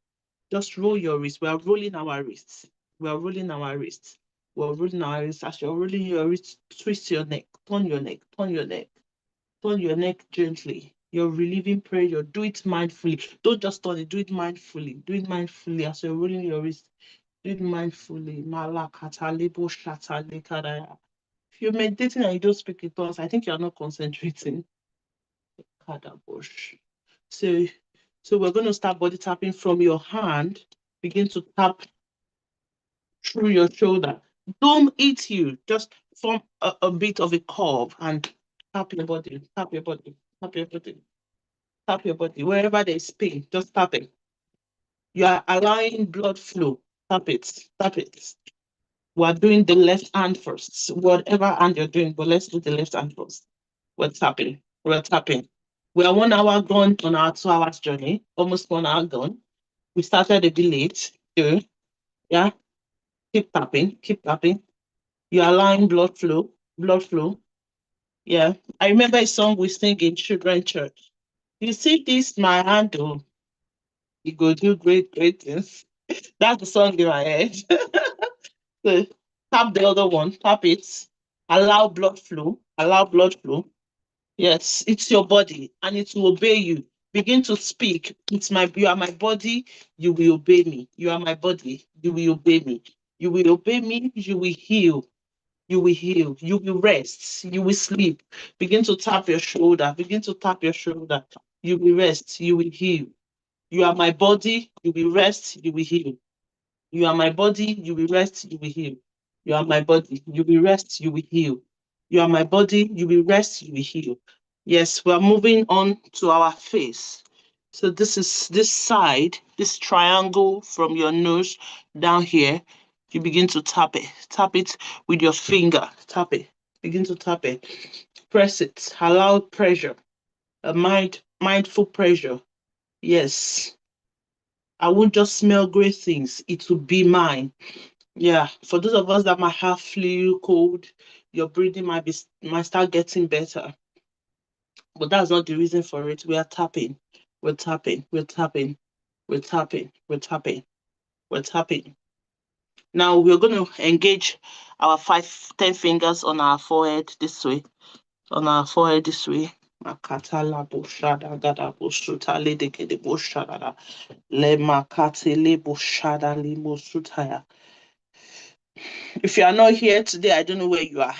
Just roll your wrists. We are rolling our wrists. We are rolling our wrists. We're rolling our wrists. As you're rolling your wrists, twist your neck, turn your neck, turn your neck, turn your neck gently. You're relieving pressure. Do it mindfully. Don't just turn it. Do it mindfully. Do it mindfully as you're rolling your wrist. Do it mindfully. If you're meditating and you don't speak in tongues, I think you're not concentrating. So we're going to start body tapping from your hand. Begin to tap through your shoulder. Don't eat you. Just form a bit of a curve and tap your body, tap your body, tap your body, tap your body. Wherever there's pain, just tap it. You are allowing blood flow. Tap it, tap it. We're doing the left hand first. Whatever hand you're doing, but let's do the left hand first. We're tapping. We're tapping. We are 1 hour gone on our 2 hours journey, almost 1 hour gone. We started a bit late. Yeah. Keep tapping, keep tapping. You're allowing blood flow, blood flow. Yeah. I remember a song we sing in children church. You see this, my handle, you go do great, great things. That's the song in my head. So tap the other one, tap it. Allow blood flow, allow blood flow. Yes, it's your body and it will obey you. Begin to speak. You are my body, you will obey me. You are my body, you will obey me. You will obey me, you will heal. You will heal. You will rest. You will sleep. Begin to tap your shoulder. Begin to tap your shoulder. You will rest. You will heal. You are my body. You will rest. You will heal. You are my body. You will rest. You will heal. You are my body. You will rest. You will heal. You are my body. You will rest. You will heal. Yes, we are moving on to our face. So this is this side, this triangle from your nose down here. You begin to tap it. Tap it with your finger. Tap it. Begin to tap it. Press it. Allow pressure. A mind mindful pressure. Yes. I won't just smell great things. It will be mine. Yeah. For those of us that might have flu, cold, your breathing might start getting better. But that's not the reason for it. We are tapping. We're tapping. We're tapping. We're tapping. We're tapping. We're tapping. Now we're going to engage our 10 fingers on our forehead this way. On our forehead this way. Makatala bushada gada bushuta ledekede bushada le makate le bushada li musutaya. If you are not here today, I don't know where you are.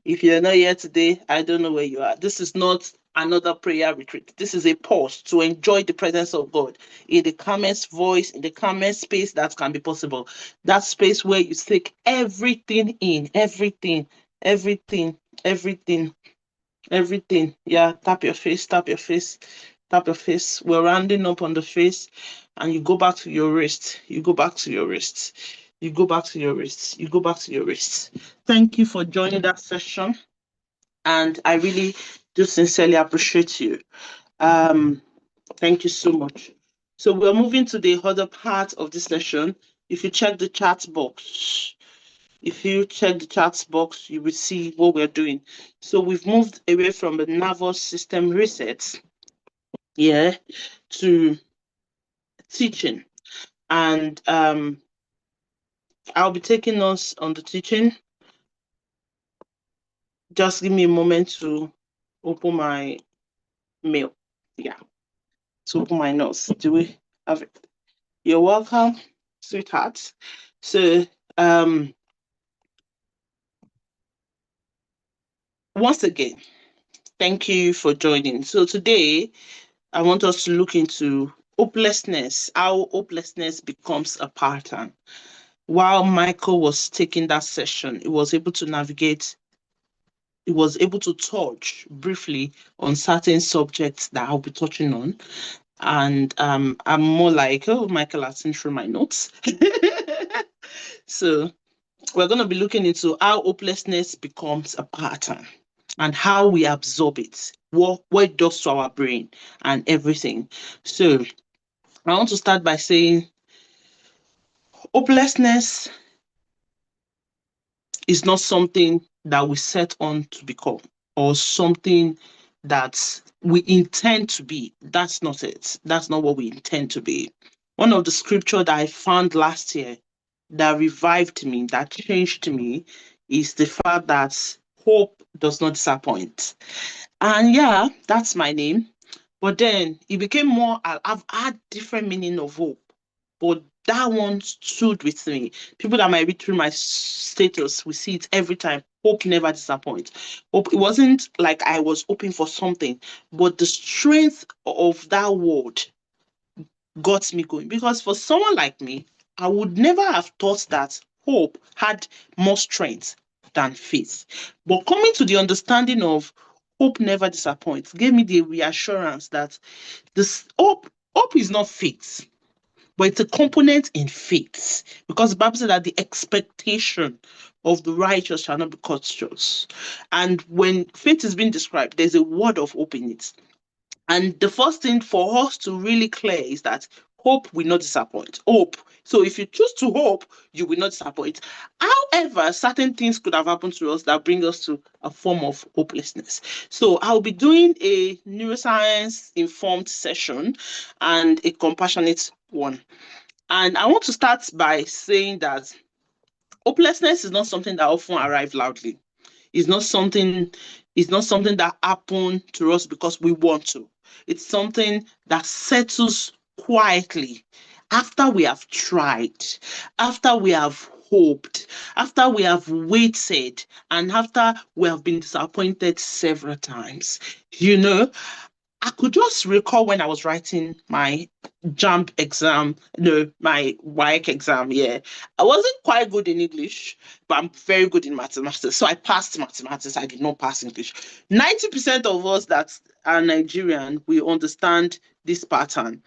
If you're not here today, I don't know where you are. This is not another prayer retreat. This is a pause to enjoy the presence of God in the calmest voice, in the calmest space that can be possible. That space where you take everything in, everything, everything, everything, everything. Yeah, tap your face, tap your face, tap your face. We're rounding up on the face, and you go back to your wrist. You go back to your wrist. You go back to your wrists. You go back to your wrists. Thank you for joining that session. And I really do sincerely appreciate you. Thank you so much. So we're moving to the other part of this session. If you check the chat box, you will see what we're doing. So we've moved away from the nervous system reset, to teaching. And I'll be taking us on the teaching. Just give me a moment to open my mail. Yeah, to open my notes. Do we have it? You're welcome, sweetheart. So, once again, thank you for joining. So today, I want us to look into hopelessness, how hopelessness becomes a pattern. While Michael was taking that session, he was able to navigate, he was able to touch briefly on certain subjects that I'll be touching on. And I'm more like, oh, Michael has seen through my notes. So we're going to be looking into how hopelessness becomes a pattern and how we absorb it, what it does to our brain and everything. So I want to start by saying hopelessness is not something that we set on to become or something that we intend to be. That's not it. That's not what we intend to be. One of the scripture that I found last year that revived me, that changed me, is the fact that hope does not disappoint. And yeah, that's my name. But then it became more, I've had different meaning of hope. But that one stood with me. People that might read through my status, we see it every time. Hope never disappoints. Hope, it wasn't like I was hoping for something, but the strength of that word got me going. Because for someone like me, I would never have thought that hope had more strength than faith. But coming to the understanding of hope never disappoints gave me the reassurance that this hope is not faith, but it's a component in faith. Because the Bible said that the expectation of the righteous shall not be cut short. And when faith is being described, there's a word of hope in it. And the first thing for us to really clear is that hope will not disappoint. Hope. So if you choose to hope, you will not disappoint. However, certain things could have happened to us that bring us to a form of hopelessness. So I'll be doing a neuroscience informed session and a compassionate one. And I want to start by saying that hopelessness is not something that often arrives loudly. It's not something that happened to us because we want to. It's something that settles quietly after we have tried, after we have hoped, after we have waited, and after we have been disappointed several times. You know, I could just recall when I was writing my JAMB exam, no, my WAEC exam. Yeah, I wasn't quite good in English, but I'm very good in mathematics. So I passed mathematics. I did not pass English. 90% of us that are Nigerian, we understand this pattern.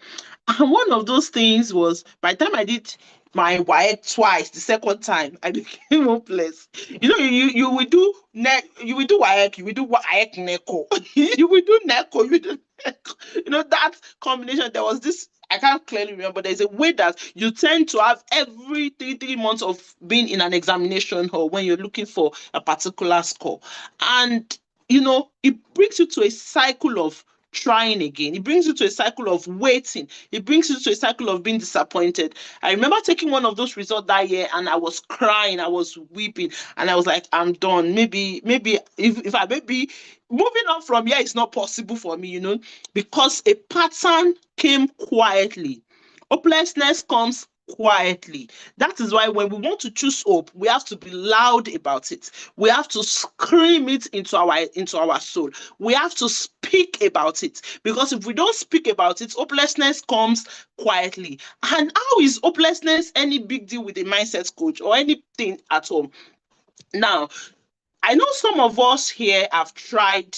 And one of those things was by the time I did my WAEC twice, the second time I became hopeless. You know, you will do WAEC, you will do WAEC NECO, you will do NECO, That combination, there was this, I can't clearly remember, there's a way that you tend to have every 3 months of being in an examination hall when you're looking for a particular score. And, it brings you to a cycle of trying again. It brings you to a cycle of waiting. It brings you to a cycle of being disappointed. I remember taking one of those results that year and I was crying, I was weeping, and I was like, I'm done. Maybe if I maybe moving on from here is not possible for me, because a pattern came quietly. Hopelessness comes quietly. That is why when we want to choose hope, we have to be loud about it. We have to scream it into our soul. We have to speak about it, because if we don't speak about it, hopelessness comes quietly. And how is hopelessness any big deal with a mindset coach or anything at all? Now, I know some of us here have tried,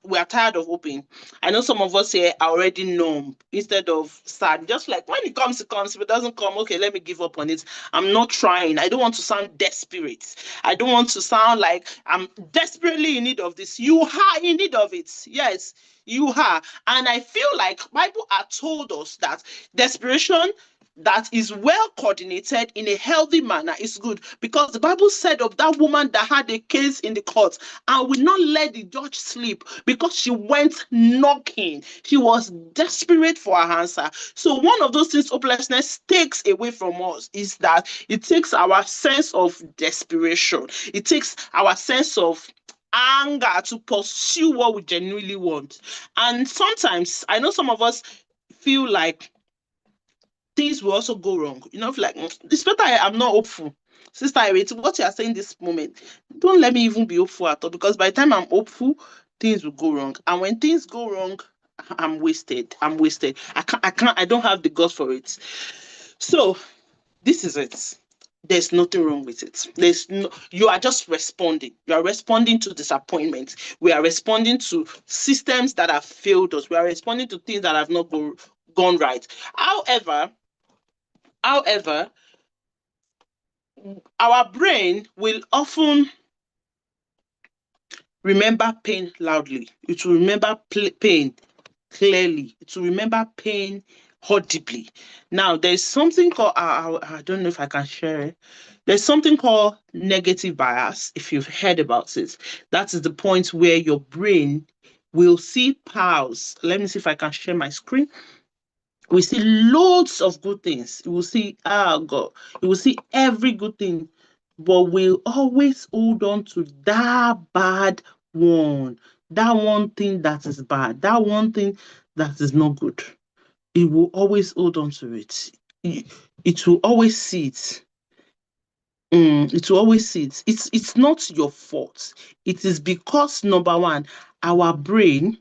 we are tired of hoping. I know some of us here are already numb instead of sad. Just like when it comes, it comes. If it doesn't come, okay, let me give up on it. I'm not trying. I don't want to sound desperate. I don't want to sound like I'm desperately in need of this. You are in need of it. Yes, you are. And I feel like Bible had told us that desperation that is well coordinated in a healthy manner is good, because the Bible said of that woman that had a case in the court and would not let the judge sleep because she went knocking. She was desperate for her answer. So one of those things hopelessness takes away from us is that it takes our sense of desperation. It takes our sense of anger to pursue what we genuinely want. And sometimes I know some of us feel like things will also go wrong. Like, this better I'm not hopeful. Sister Irene, what you are saying this moment, don't let me even be hopeful at all, because by the time I'm hopeful, things will go wrong. And when things go wrong, I'm wasted. I don't have the guts for it. So this is it. There's nothing wrong with it. You are just responding. You are responding to disappointment. We are responding to systems that have failed us. We are responding to things that have not gone right. However, our brain will often remember pain loudly. It will remember pain clearly. It will remember pain audibly. Now, there's something called, I don't know if I can share it. There's something called negative bias, if you've heard about it. That is the point where your brain will see powers. Let me see if I can share my screen. We see loads of good things. You will see, God, you will see every good thing, but we'll always hold on to that bad one, that one thing that is bad, that one thing that is not good. It will always hold on to it. It will always see it. It will always see it. It's not your fault. It is because, number one, our brain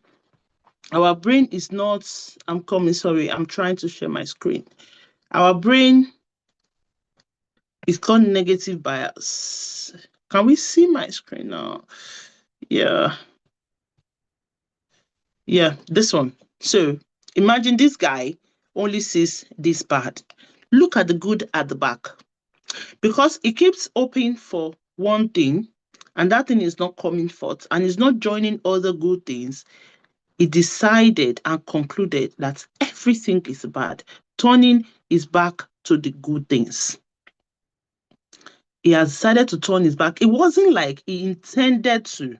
is not, I'm coming, sorry, I'm trying to share my screen. Our brain is called negative bias. Can we see my screen now? Yeah, this one. So imagine this guy only sees this bad. Look at the good at the back, because he keeps hoping for one thing and that thing is not coming forth and is not joining other good things. He decided and concluded that everything is bad, turning his back to the good things. He has decided to turn his back. It wasn't like he intended to.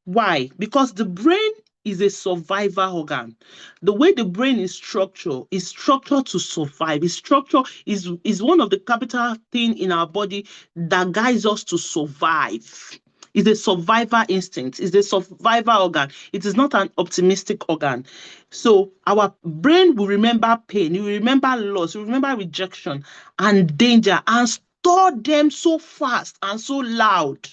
Why? Because the brain is a survival organ. The way the brain is structured to survive. Its structure is one of the capital thing in our body that guides us to survive. It's a survival instinct. It's a survival organ. It is not an optimistic organ. So our brain will remember pain, it will remember loss, it will remember rejection and danger, and store them so fast and so loud.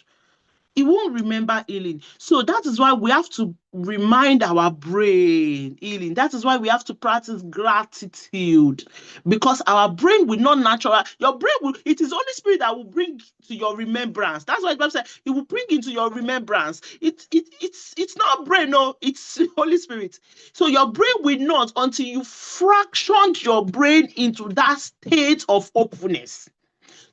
It won't remember healing. So that is why we have to remind our brain healing. That is why we have to practice gratitude, because our brain will not naturally, your brain will, it is Holy Spirit that will bring to your remembrance. That's why the Bible says it will bring into your remembrance. It's not brain, no, it's Holy Spirit. So your brain will not until you fractioned your brain into that state of hopefulness.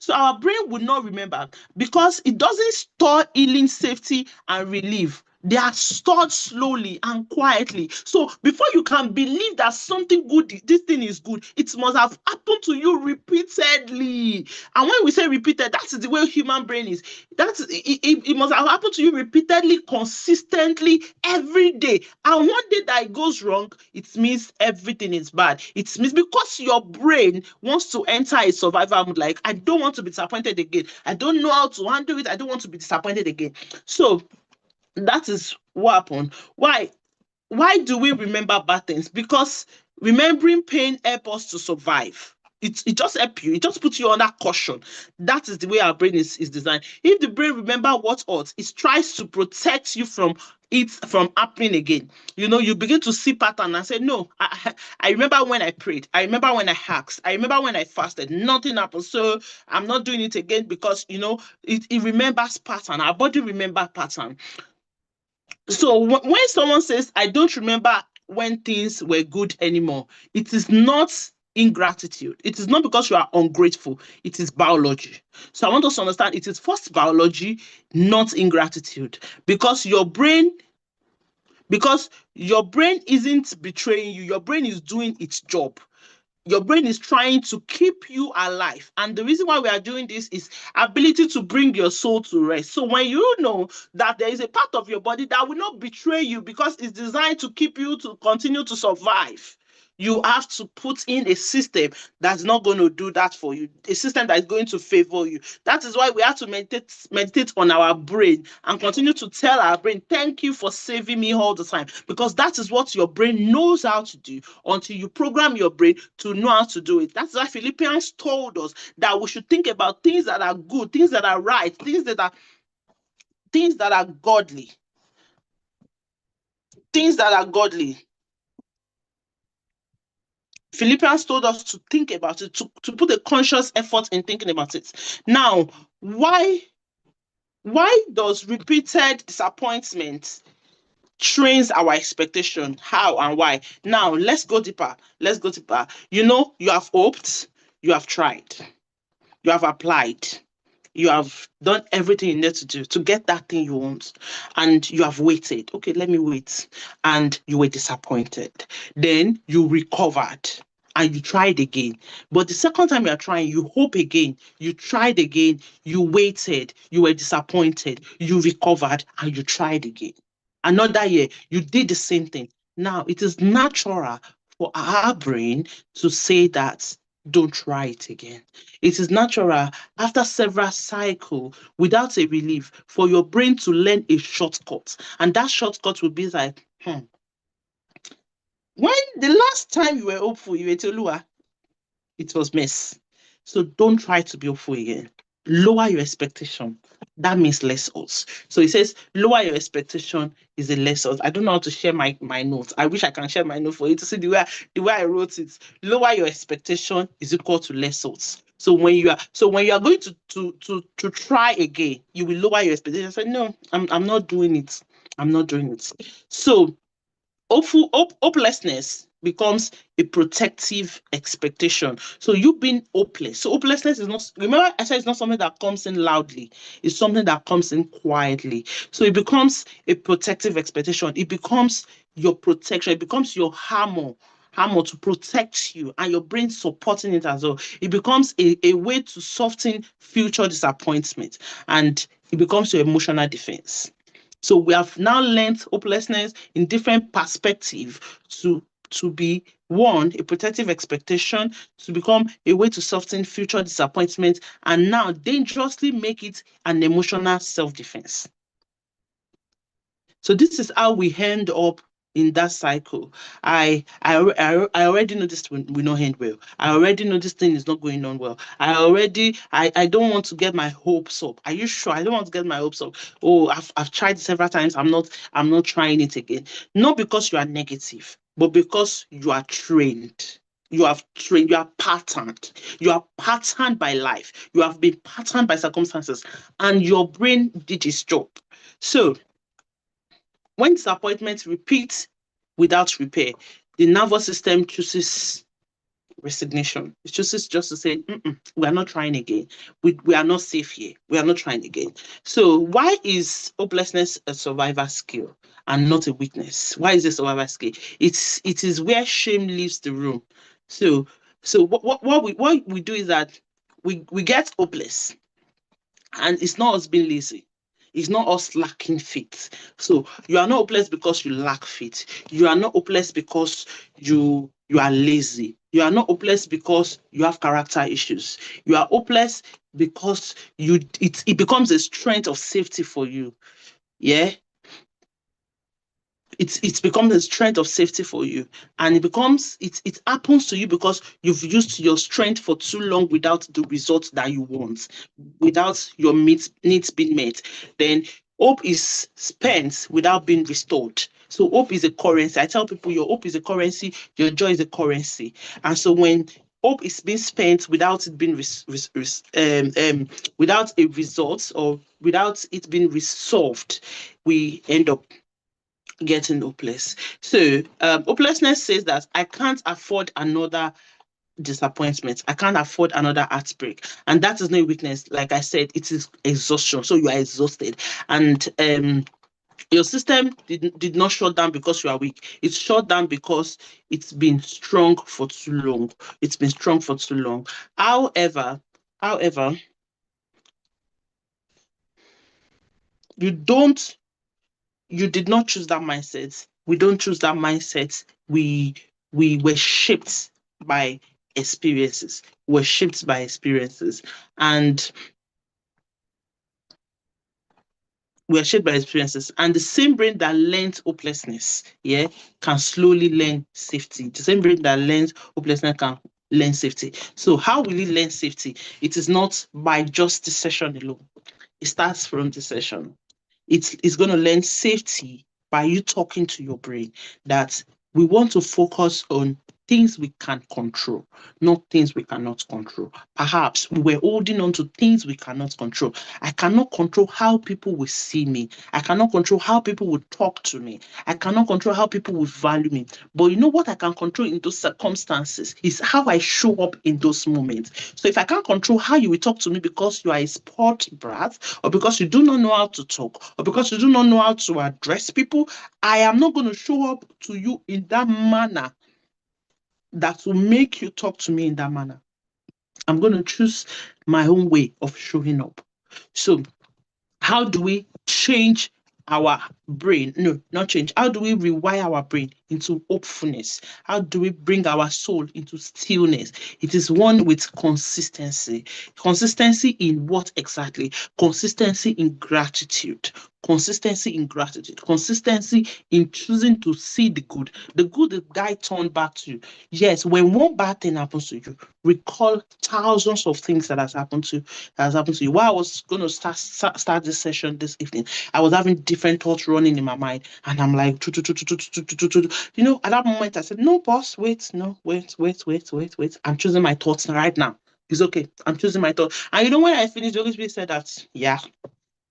So our brain would not remember because it doesn't store healing, safety, and relief. They are stored slowly and quietly. So before you can believe that something good, this thing is good, it must have happened to you repeatedly. And when we say repeated, that is the way human brain is. It must have happened to you repeatedly, consistently, every day. And one day that it goes wrong, it means everything is bad. It means because your brain wants to enter a survival mode, like, I don't want to be disappointed again. I don't know how to handle it. I don't want to be disappointed again. So that is what happened. Why do we remember bad things? Because remembering pain helps us to survive. It just helps you. It just puts you under caution. That is the way our brain is designed. If the brain remember what hurts, it tries to protect you from it from happening again. You begin to see pattern and say, no, I remember when I prayed. I remember when I asked. I remember when I fasted. Nothing happened. So I'm not doing it again because, it remembers pattern. Our body remember pattern. So when someone says, I don't remember when things were good anymore, it is not ingratitude. It is not because you are ungrateful. It is biology. So I want us to understand it is first biology, not ingratitude. Because your brain isn't betraying you. Your brain is doing its job. Your brain is trying to keep you alive. And the reason why we are doing this is ability to bring your soul to rest. So when you know that there is a part of your body that will not betray you because it's designed to keep you to continue to survive, you have to put in a system that's not going to do that for you, a system that is going to favor you. That is why we have to meditate on our brain and continue to tell our brain, thank you for saving me all the time, because that is what your brain knows how to do until you program your brain to know how to do it. That's why Philippians told us that we should think about things that are good, things that are right, things that are godly, things that are godly. Philippians told us to think about it, to put a conscious effort in thinking about it. Now, why does repeated disappointment trains our expectation? How and why? Now, let's go deeper. You have hoped, you have tried, you have applied, you have done everything you need to do to get that thing you want, and you have waited. Okay, let me wait. And you were disappointed. Then you recovered and you tried again. But the second time you are trying, you hope again, you tried again, you waited, you were disappointed, you recovered, and you tried again. Another year, you did the same thing. Now, it is natural for our brain to say that, don't try it again. It is natural after several cycles without a relief for your brain to learn a shortcut. And that shortcut will be like, when the last time you were hopeful, you were Tolua, it was mess. So don't try to be hopeful again. Lower your expectation. That means less odds. So it says lower your expectation is a less odds. I don't know how to share my notes. I wish I can share my note for you to see the way I wrote it. Lower your expectation is equal to less odds. So when you are going to try again, you will lower your expectation. Say, no, I'm not doing it. I'm not doing it. So hopelessness becomes a protective expectation. So you being hopeless. So hopelessness is not, remember I said it's not something that comes in loudly. It's something that comes in quietly. So it becomes a protective expectation. It becomes your protection. It becomes your armor to protect you, and your brain supporting it as well. It becomes a way to soften future disappointment, and it becomes your emotional defense. So we have now learned hopelessness in different perspective to be one, a protective expectation, to become a way to soften future disappointment, and now dangerously make it an emotional self-defense. So this is how we end up in that cycle. I already know this will not end well. I already know this thing is not going on well. I don't want to get my hopes up. Are you sure? I don't want to get my hopes up. Oh, I've tried several times. I'm not trying it again. Not because you are negative, but because you are trained. You have trained, you are patterned. You are patterned by life. You have been patterned by circumstances, and your brain did its job. So when disappointment repeats without repair, the nervous system chooses resignation. It chooses just to say, we are not trying again. We are not safe here. We are not trying again. So why is hopelessness a survivor skill and not a weakness? Why is it a survivor skill? It is where shame leaves the room. So what we do is that we get hopeless, and it's not us being lazy. It's not us lacking faith. So you are not hopeless because you lack faith. You are not hopeless because you are lazy. You are not hopeless because you have character issues. You are hopeless because it becomes a strength of safety for you. Yeah, it's become a strength of safety for you, and it happens to you because you've used your strength for too long without the results that you want, without your needs being met. Then hope is spent without being restored. So hope is a currency. I tell people your hope is a currency, your joy is a currency. And so when hope is being spent without it being without a result, or without it being resolved, we end up getting hopeless. So hopelessness says that I can't afford another disappointment. I can't afford another heartbreak. And that is no weakness. Like I said, it is exhaustion. So you are exhausted. And your system did not shut down because you are weak. It's shut down because it's been strong for too long. It's been strong for too long. However, you don't you did not choose that mindset. We don't choose that mindset. We were shaped by experiences. We're shaped by experiences. And we're shaped by experiences. And the same brain that learns hopelessness, yeah, can slowly learn safety. The same brain that learns hopelessness can learn safety. So how will it learn safety? It is not by just the session alone. It starts from the session. It's going to learn safety by you talking to your brain that we want to focus on things we can control, not things we cannot control. Perhaps we were holding on to things we cannot control. I cannot control how people will see me. I cannot control how people will talk to me. I cannot control how people will value me. But you know what I can control in those circumstances is how I show up in those moments. So if I can't control how you will talk to me because you are a sport brat, or because you do not know how to talk, or because you do not know how to address people, I am not going to show up to you in that manner that will make you talk to me in that manner. I'm going to choose my own way of showing up. So, how do we change our brain? No, not change. How do we rewire our brain into hopefulness? How do we bring our soul into stillness? It is one with consistency. Consistency in what exactly? Consistency in gratitude. Consistency in gratitude. Consistency in choosing to see the good. The good the guy turned back to you. Yes, when one bad thing happens to you, recall thousands of things that has happened to you. While I was going to start this session this evening, I was having different thoughts running in my mind, and I'm like, you know, at that moment I said, no, boss, wait, no, wait. I'm choosing my thoughts right now. It's okay. I'm choosing my thoughts. And you know, when I finished, the Holy Spirit said that, yeah,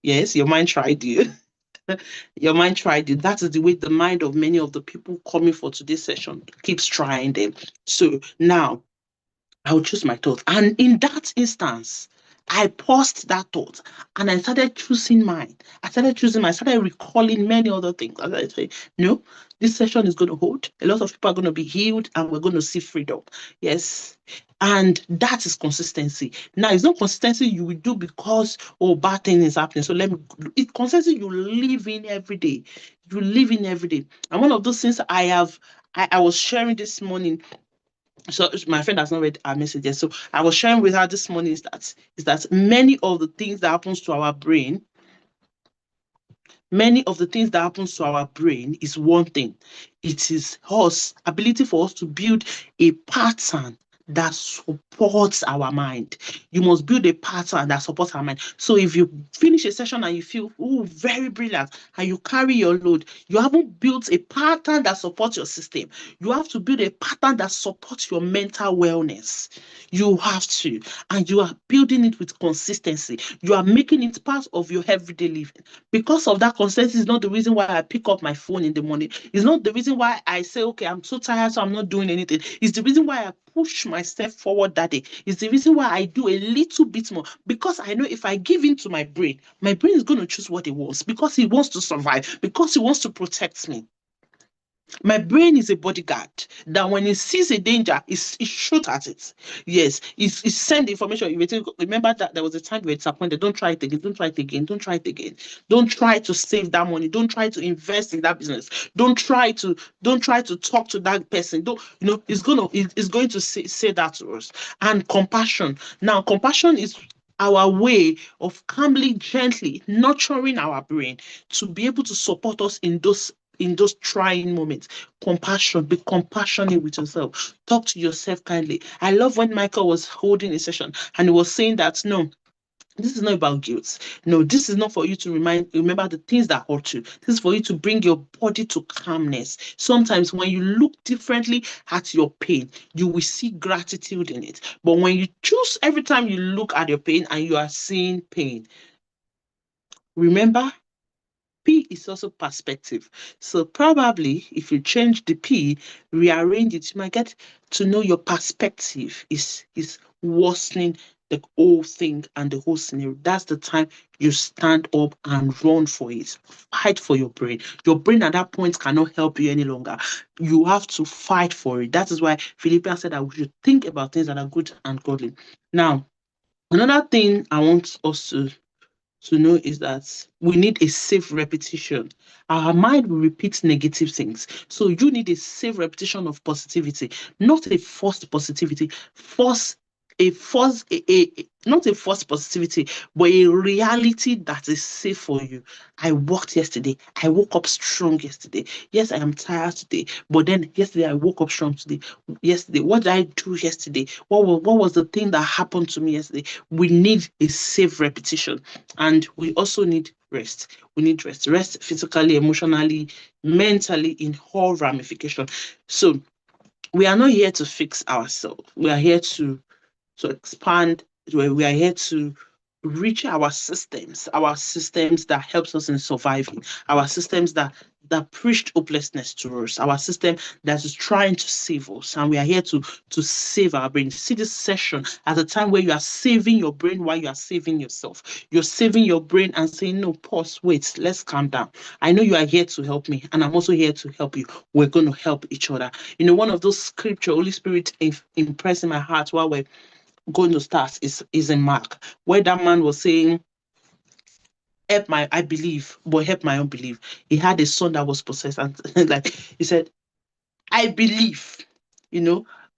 yes, your mind tried you. Your mind tried you. That is the way the mind of many of the people coming for today's session keeps trying them. So now I will choose my thoughts. And in that instance, I paused that thought and I started choosing mine. I started recalling many other things. And I say, no, this session is going to hold. A lot of people are going to be healed and we're going to see freedom. Yes. And that is consistency. Now, it's not consistency you will do because, oh, bad thing is happening. So it's consistency you live in every day. You live in every day. And one of those things I was sharing this morning, so my friend has not read our messages. So I was sharing with her this morning is that many of the things that happens to our brain, is one thing. It is us ability for us to build a pattern that supports our mind. You must build a pattern that supports our mind. So if you finish a session and you feel, oh, very brilliant, and you carry your load, you haven't built a pattern that supports your system. You have to build a pattern that supports your mental wellness. You have to. And you are building it with consistency. You are making it part of your everyday living. Because of that consistency is not the reason why I pick up my phone in the morning. It's not the reason why I say, okay, I'm so tired, so I'm not doing anything. It's the reason why I push myself forward that day. It's the reason why I do a little bit more, because I know if I give in to my brain is going to choose what it wants, because he wants to survive, because he wants to protect me. My brain is a bodyguard that when it sees a danger, it shoots at it. Yes, it send information. Remember that there was a time you were disappointed. Don't try it again. Don't try it again. Don't try it again. Don't try to save that money. Don't try to invest in that business. Don't try to talk to that person. Don't, it's going to say that to us. And compassion. Now, compassion is our way of calmly, gently nurturing our brain to be able to support us in those trying moments. Compassion, be compassionate with yourself. Talk to yourself kindly. I love when Michael was holding a session and he was saying that, no, this is not about guilt. No, this is not for you to remember the things that hurt you. This is for you to bring your body to calmness. Sometimes when you look differently at your pain, you will see gratitude in it. But when you choose every time you look at your pain and you are seeing pain, remember, P is also perspective. So probably if you change the P, rearrange it, you might get to know your perspective is worsening the whole thing and the whole scenario. That's the time you stand up and run for it. Fight for your brain. Your brain at that point cannot help you any longer. You have to fight for it. That is why Philippians said that we should think about things that are good and godly. Now, another thing I want us to know is that we need a safe repetition. Our mind will repeat negative things. So you need a safe repetition of positivity, not a forced positivity. Not a forced positivity, but a reality that is safe for you. I walked yesterday. I woke up strong yesterday. Yes, I am tired today, but then yesterday I woke up strong today. Yesterday, what did I do yesterday? What was the thing that happened to me yesterday? We need a safe repetition, and we also need rest. We need rest physically, emotionally, mentally, in all ramifications. So we are not here to fix ourselves. We are here to expand. We are here to reach our systems that helps us in surviving, our systems that preached hopelessness to us, our system that is trying to save us, and we are here to save our brain. See this session as a time where you are saving your brain while you are saving yourself. You're saving your brain and saying, no, pause, wait, let's calm down. I know you are here to help me, and I'm also here to help you. We're going to help each other. One of those scripture Holy Spirit impressed in my heart while we're going to start is in Mark, where that man was saying, I believe, but help my unbelief. He had a son that was possessed, and like he said, I believe,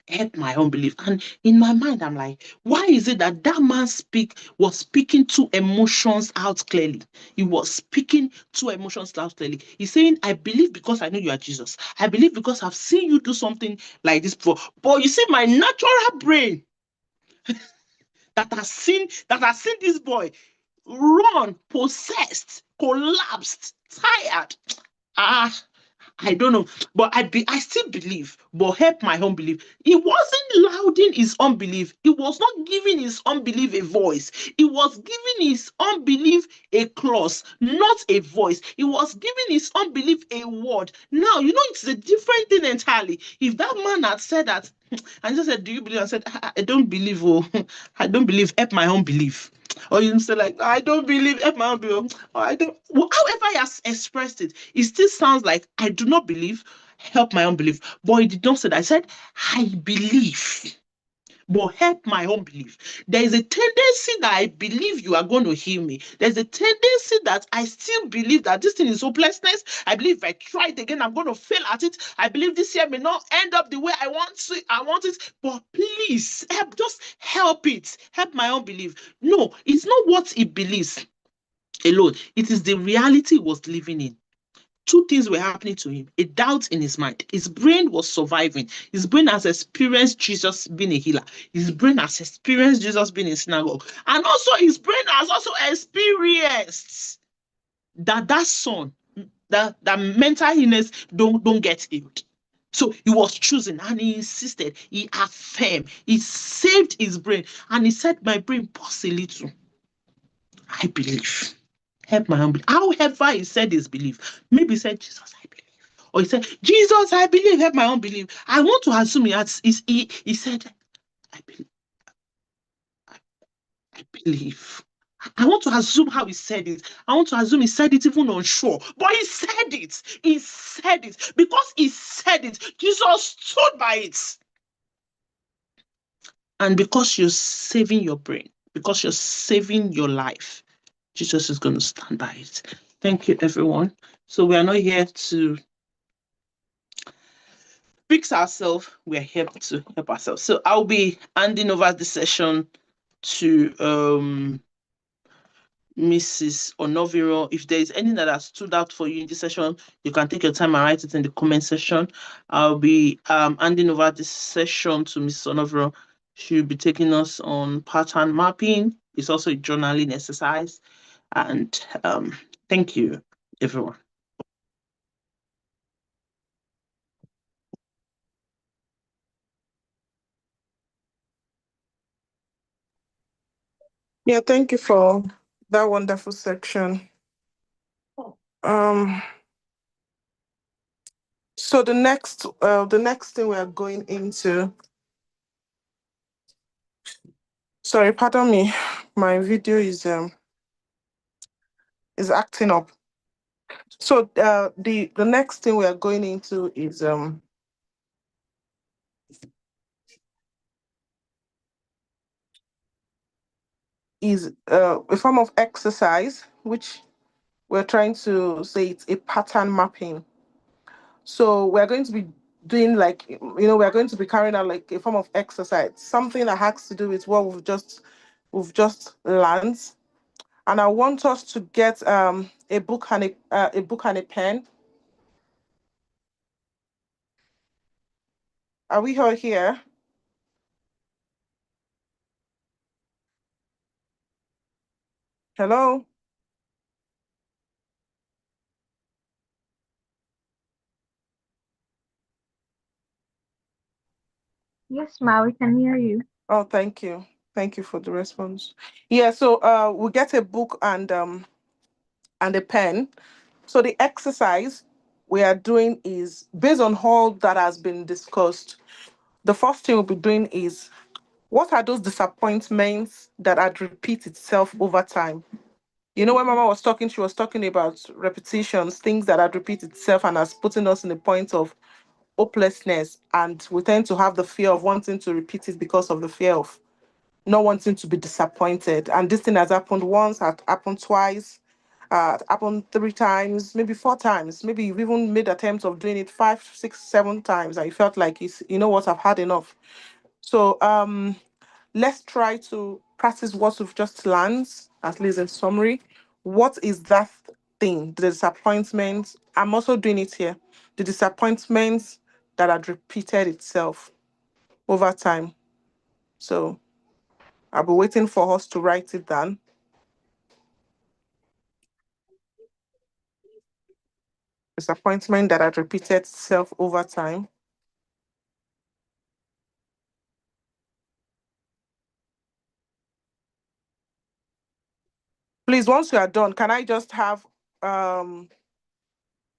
help my unbelief. And in my mind, I'm like, why is it that man was speaking two emotions out clearly? He was speaking two emotions out clearly. He's saying, I believe because I know you are Jesus. I believe because I've seen you do something like this before. But you see, my natural brain that has seen this boy run, possessed, collapsed, tired. I don't know, but I still believe, but help my unbelief. He wasn't louding his unbelief. He was not giving his unbelief a voice. He was giving his unbelief a clause, not a voice. He was giving his unbelief a word. Now, it's a different thing entirely. If that man had said that, and just said, do you believe? I said, I don't believe, I don't believe, help my unbelief. Or you say like, I don't believe, help my unbelief. Or I don't, however he has expressed it, it still sounds like, I do not believe, help my unbelief. But he did not say that. I said, I believe, but help my unbelief. There is a tendency that I believe you are going to heal me. There's a tendency that I still believe that this thing is hopelessness. I believe if I try it again, I'm going to fail at it. I believe this year may not end up the way I want it. But please, just help it. Help my unbelief. No, it's not what he believes alone. It is the reality he was living in. Two things were happening to him: a doubt in his mind. His brain was surviving. His brain has experienced Jesus being a healer. His brain has experienced Jesus being in synagogue. And also his brain has also experienced that son, that mental illness don't get healed. So he was choosing, and he insisted, he affirmed, he saved his brain, and he said, my brain, pause a little. I believe. Help my unbelief. However he said his belief. Maybe he said, Jesus, I believe. Or he said, Jesus, I believe, help my unbelief. I want to assume he said, I believe. I want to assume how he said it. I want to assume he said it even unsure. But he said it. He said it. Because he said it, Jesus stood by it. And because you're saving your brain, because you're saving your life, Jesus is going to stand by it. Thank you, everyone. So we are not here to fix ourselves. We are here to help ourselves. So I'll be handing over the session to Mrs. Onoviro. If there is anything that has stood out for you in this session, you can take your time and write it in the comment section. I'll be handing over this session to Mrs. Onoviro. She'll be taking us on pattern mapping. It's also a journaling exercise. And thank you, everyone. Yeah, thank you for that wonderful section. So the next thing we are going into. Sorry, pardon me. My video is acting up. So the next thing we are going into is a form of exercise, which we're trying to say it's a pattern mapping. So we're going to be doing we're going to be carrying out like a form of exercise, something that has to do with what we've just learned. And I want us to get a book and a pen. Are we all here? Hello? Yes, Ma, we can hear you. Oh, thank you. Thank you for the response. Yeah, so we'll get a book and a pen. So the exercise we are doing is based on all that has been discussed. The first thing we'll be doing is, what are those disappointments that had repeat itself over time? You know, when Mama was talking, she was talking about repetitions, things that had repeat itself and has putting us in a point of hopelessness. And we tend to have the fear of wanting to repeat it because of the fear of not wanting to be disappointed. And this thing has happened once, had happened twice, happened 3 times, maybe 4 times. Maybe you've even made attempts of doing it 5, 6, 7 times, and you felt like you know what, I've had enough. So let's try to practice what we've just learned, at least in summary. What is that thing? The disappointment. I'm also doing it here. The disappointments that had repeated itself over time. So I'll be waiting for us to write it down. Disappointment that had repeated itself over time. Please, once you are done, can I just have a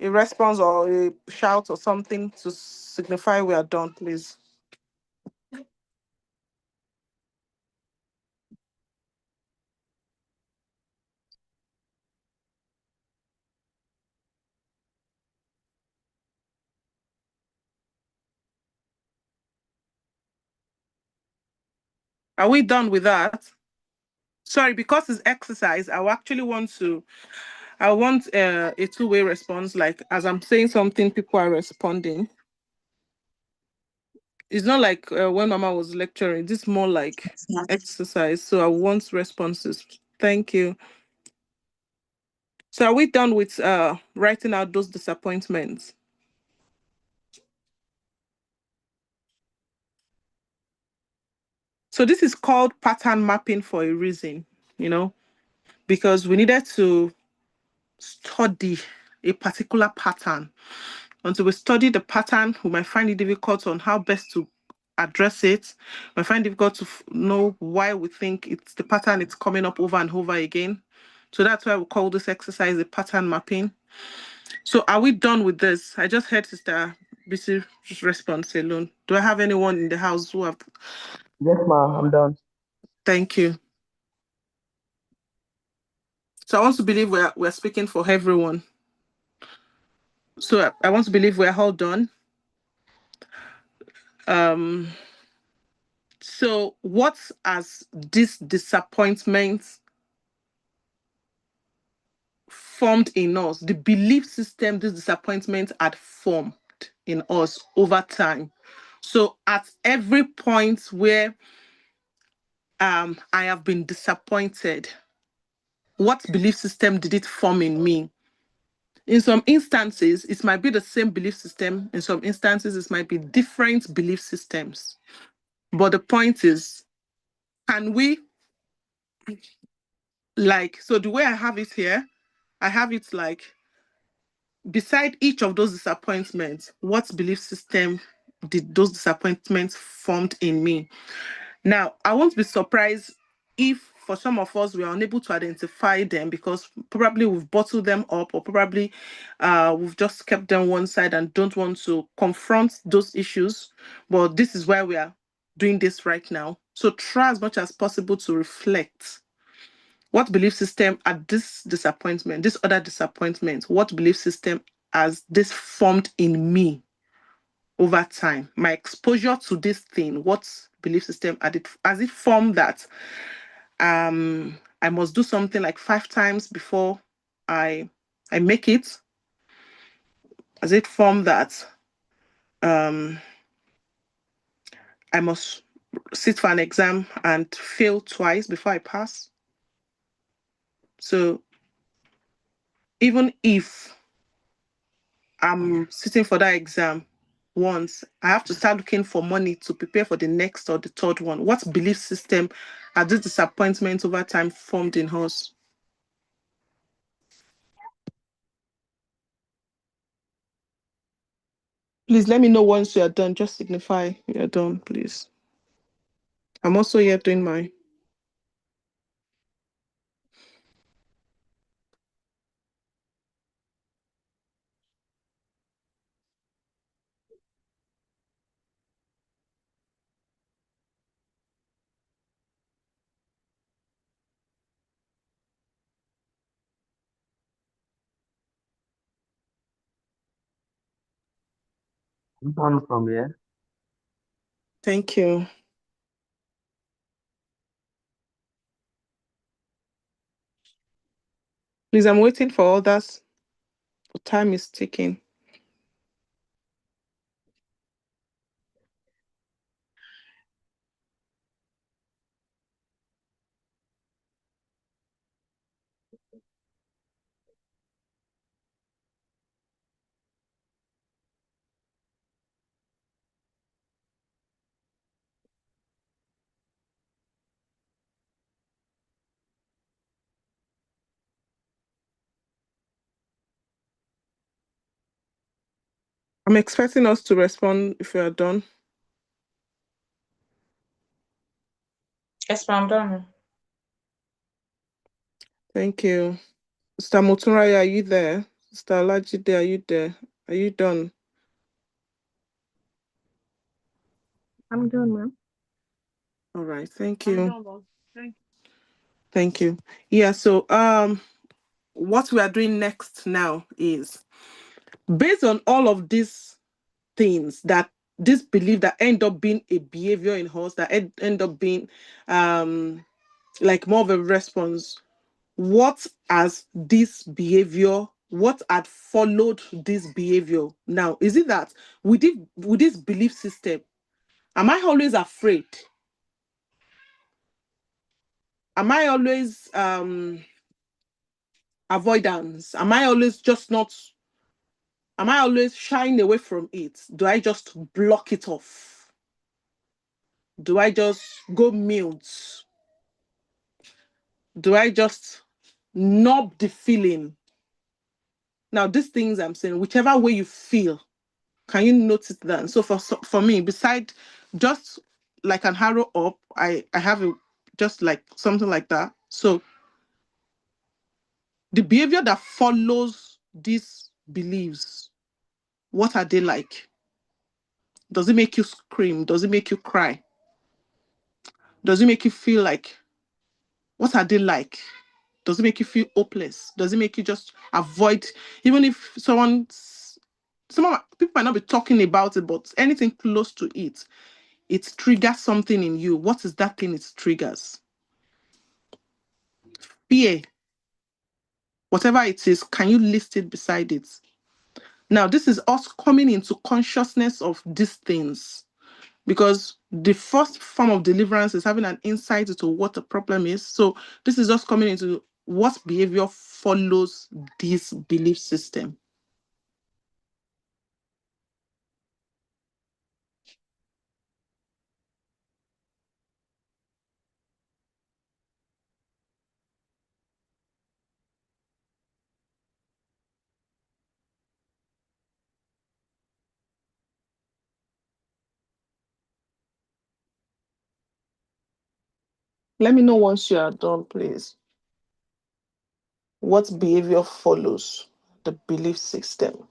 response or a shout or something to signify we are done, please? Are we done with that? Sorry, because it's exercise, I want a two-way response. Like, as I'm saying something, people are responding. It's not like when Mama was lecturing. This is more like exercise. So I want responses. Thank you. So are we done with writing out those disappointments? So this is called pattern mapping for a reason, because we needed to study a particular pattern. Until we study the pattern, we might find it difficult on how best to address it. We might find it difficult to know why we think it's the pattern it's coming up over and over again. So that's why we call this exercise a pattern mapping. So are we done with this? I just heard Sister Bisi response alone. Do I have anyone in the house who have Yes, ma, I'm done. Thank you. So I want to believe we're speaking for everyone. So I want to believe we're all done. So what has this disappointment formed in us? The belief system this disappointment had formed in us over time. So at every point where I have been disappointed, what belief system did it form in me? In some instances, it might be the same belief system. In some instances, it might be different belief systems. But the point is, can we, so the way I have it here, I have it like, beside each of those disappointments, what belief system did those disappointments formed in me? Now, I won't be surprised if for some of us we are unable to identify them because probably we've bottled them up, or probably we've just kept them one side and don't want to confront those issues. But this is why we are doing this right now. So try as much as possible to reflect. What belief system at this disappointment, this other disappointment, what belief system has this formed in me over time? My exposure to this thing, what belief system has it formed that I must do something like 5 times before I make it? Has it formed that I must sit for an exam and fail twice before I pass? So even if I'm sitting for that exam once, I have to start looking for money to prepare for the next or the third one. What belief system are these disappointments over time formed in us? Please let me know once you are done. Just signify you're done, please. I'm also here doing my. I'm done from here. Thank you. Please, I'm waiting for others. The time is ticking. I'm expecting us to respond if we are done. Yes, ma'am, I'm done. Thank you. Mr. Motunraya, are you there? Mr. Alajide, are you there? Are you done? I'm done, ma'am. All right, thank you. Thank you. Yeah, so what we are doing next now is, based on all of these things, that this belief that end up being a behavior in us, that end up being like more of a response, what has this behavior, what had followed this behavior? Now, is it that with this belief system, am I always afraid? Am I always avoidance? Am I always shying away from it? Do I just block it off? Do I just go mute? Do I just numb the feeling? Now, these things I'm saying, whichever way you feel, can you notice that? So for me, beside just like an arrow up, I have just like something like that. So the behavior that follows these beliefs, what are they like? Does it make you scream? Does it make you cry? Does it make you feel like, what are they like? Does it make you feel hopeless? Does it make you just avoid, even if some people might not be talking about it, but anything close to it, it triggers something in you. What is that thing it triggers? Fear. Whatever it is, can you list it beside it? Now, this is us coming into consciousness of these things, because the first form of deliverance is having an insight into what the problem is. So this is us coming into what behavior follows this belief system. Let me know once you are done, please. What behavior follows the belief system?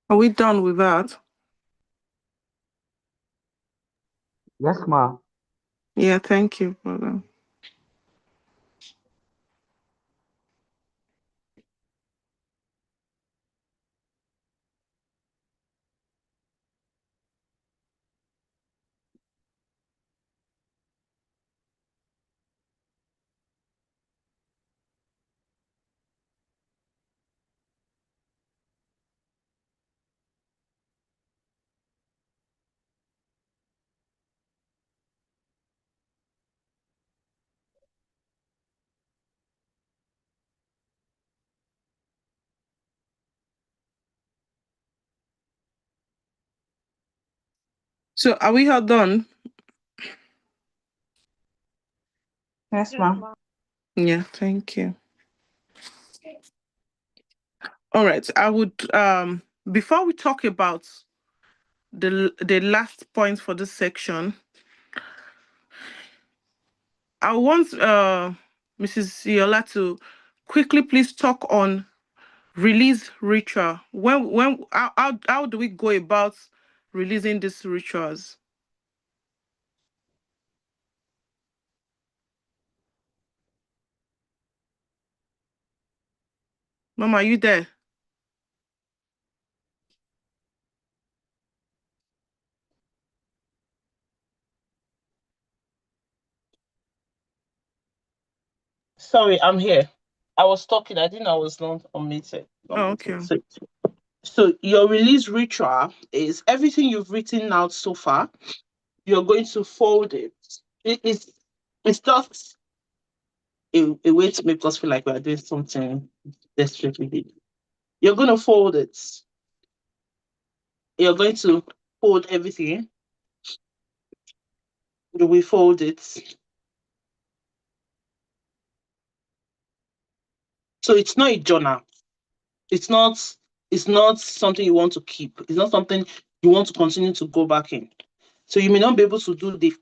Are we done with that? Yes, ma. Yeah, thank you, brother. So are we all done? Yes, ma'am. Yeah, thank you. All right, I would before we talk about the last point for this section, I want Mrs. Yola to quickly please talk on release ritual. How do we go about releasing these rituals? Mama, are you there? Sorry, I'm here. I was talking. I didn't know I was not unmuted. Oh, okay. So your release ritual is everything you've written out so far. You're going to fold it. It's just a way to make us feel like we're doing something desperately. You're going to fold it. You're going to fold everything. We fold it. So it's not a journal. It's not something you want to keep. It's not something you want to continue to go back in. So you may not be able to do the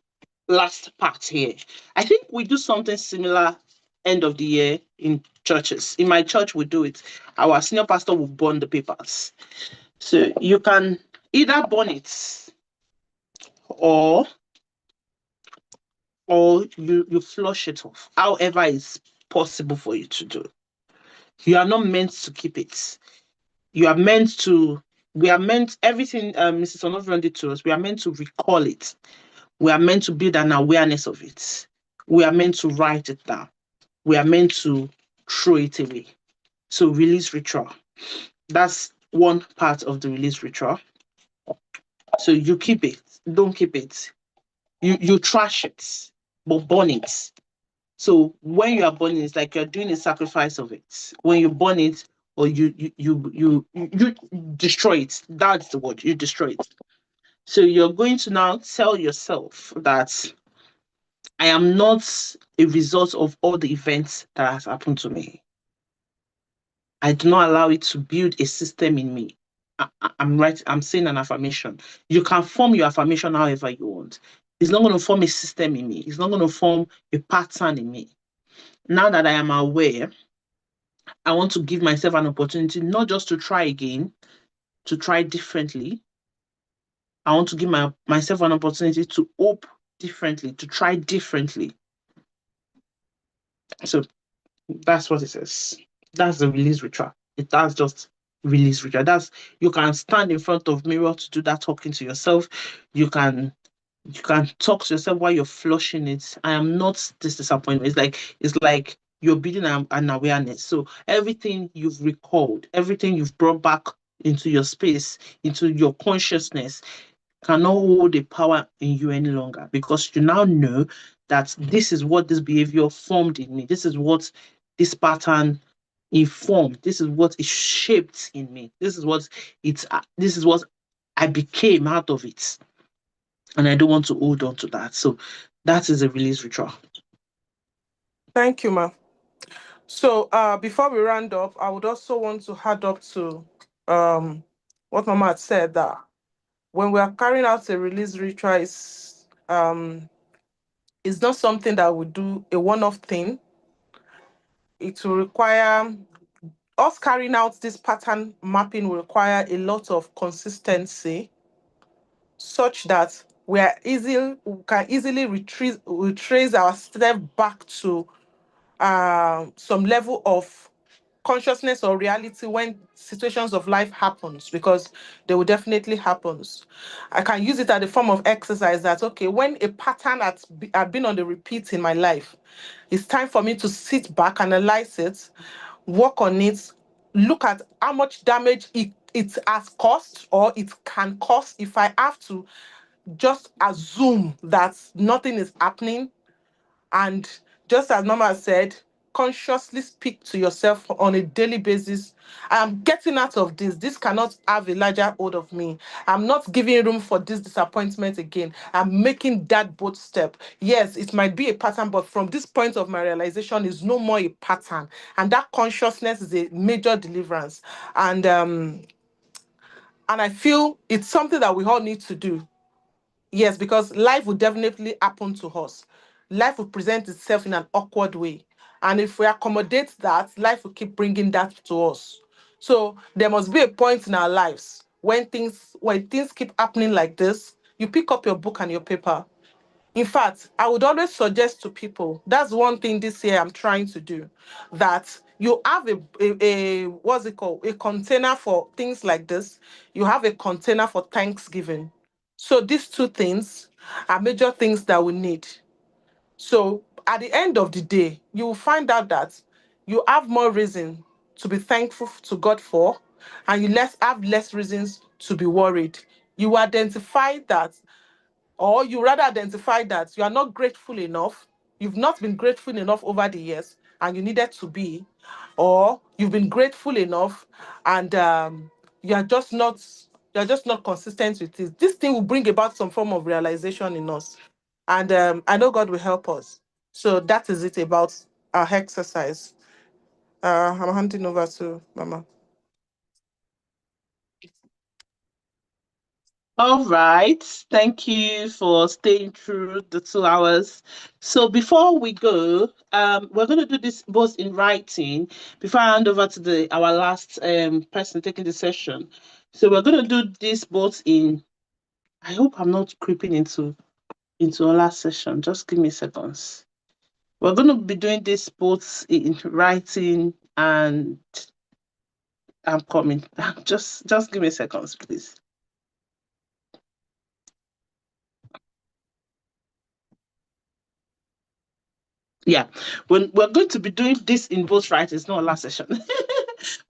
last part here. I think we do something similar end of the year in churches. In my church, we do it. Our senior pastor will burn the papers. So you can either burn it or you flush it off. However is possible for you to do. You are not meant to keep it. You are meant to. We are meant everything. Mrs. Onoviran did to us. We are meant to recall it. We are meant to build an awareness of it. We are meant to write it down. We are meant to throw it away. So release ritual. That's one part of the release ritual. So you keep it. Don't keep it. You trash it, but burn it. So when you are burning, it's like you're doing a sacrifice of it. When you burn it, or you destroy it. That's the word. You destroy it. So you're going to now tell yourself that I am not a result of all the events that has happened to me. I do not allow it to build a system in me. I'm right. I'm saying an affirmation. You can form your affirmation however you want. It's not going to form a system in me. It's not going to form a pattern in me. Now that I am aware, I want to give myself an opportunity not just to try again, to try differently. I want to give myself an opportunity to hope differently, to try differently. So that's what it says. That's the release ritual. That's just release ritual. That's you can stand in front of mirror to do that talking to yourself. You can talk to yourself while you're flushing it. I am not this disappointment. It's like you're building an awareness. So everything you've recalled, everything you've brought back into your space, into your consciousness, cannot hold a power in you any longer, because you now know that this is what this behavior formed in me. This is what this pattern informed. This is what it shaped in me. This is what I became out of it. And I don't want to hold on to that. So that is a release ritual. Thank you, ma. So before we round up, I would also want to add up to what Mama had said, that when we are carrying out a release ritual, it's not something that we do a one-off thing. It will require us carrying out this pattern mapping will require a lot of consistency, such that we can easily retrace our step back to some level of consciousness or reality when situations of life happens, because they will definitely happens. I can use it as a form of exercise that, okay, when a pattern had been on the repeat in my life, it's time for me to sit back, analyze it, work on it, look at how much damage it has caused or it can cause if I have to just assume that nothing is happening. And just as Mama said, consciously speak to yourself on a daily basis. I'm getting out of this. This cannot have a larger hold of me. I'm not giving room for this disappointment again. I'm making that bold step. Yes, it might be a pattern, but from this point of my realization, is no more a pattern. And that consciousness is a major deliverance. And I feel it's something that we all need to do. Yes, because life will definitely happen to us. Life will present itself in an awkward way. And if we accommodate that, life will keep bringing that to us. So there must be a point in our lives when things keep happening like this, you pick up your book and your paper. In fact, I would always suggest to people, that's one thing this year I'm trying to do, that you have a what's it called? A container for things like this. You have a container for Thanksgiving. So these two things are major things that we need. So at the end of the day, you will find out that you have more reason to be thankful to God for, and you have less reasons to be worried. You identify that, or you rather identify that you are not grateful enough, you've not been grateful enough over the years, and you needed to be, or you've been grateful enough, and you're just not consistent with it. This thing will bring about some form of realization in us, and I know God will help us. So that is it about our exercise. I'm handing over to Mama. All right. Thank you for staying through the 2 hours. So before we go, we're going to do this both in writing before I hand over to our last person taking the session. So we're going to do this both in I hope I'm not creeping into our session. Just give me seconds. We're going to be doing this both in writing and I'm coming. Just give me seconds, please. Yeah, we're going to be doing this in both writing. It's not a last session.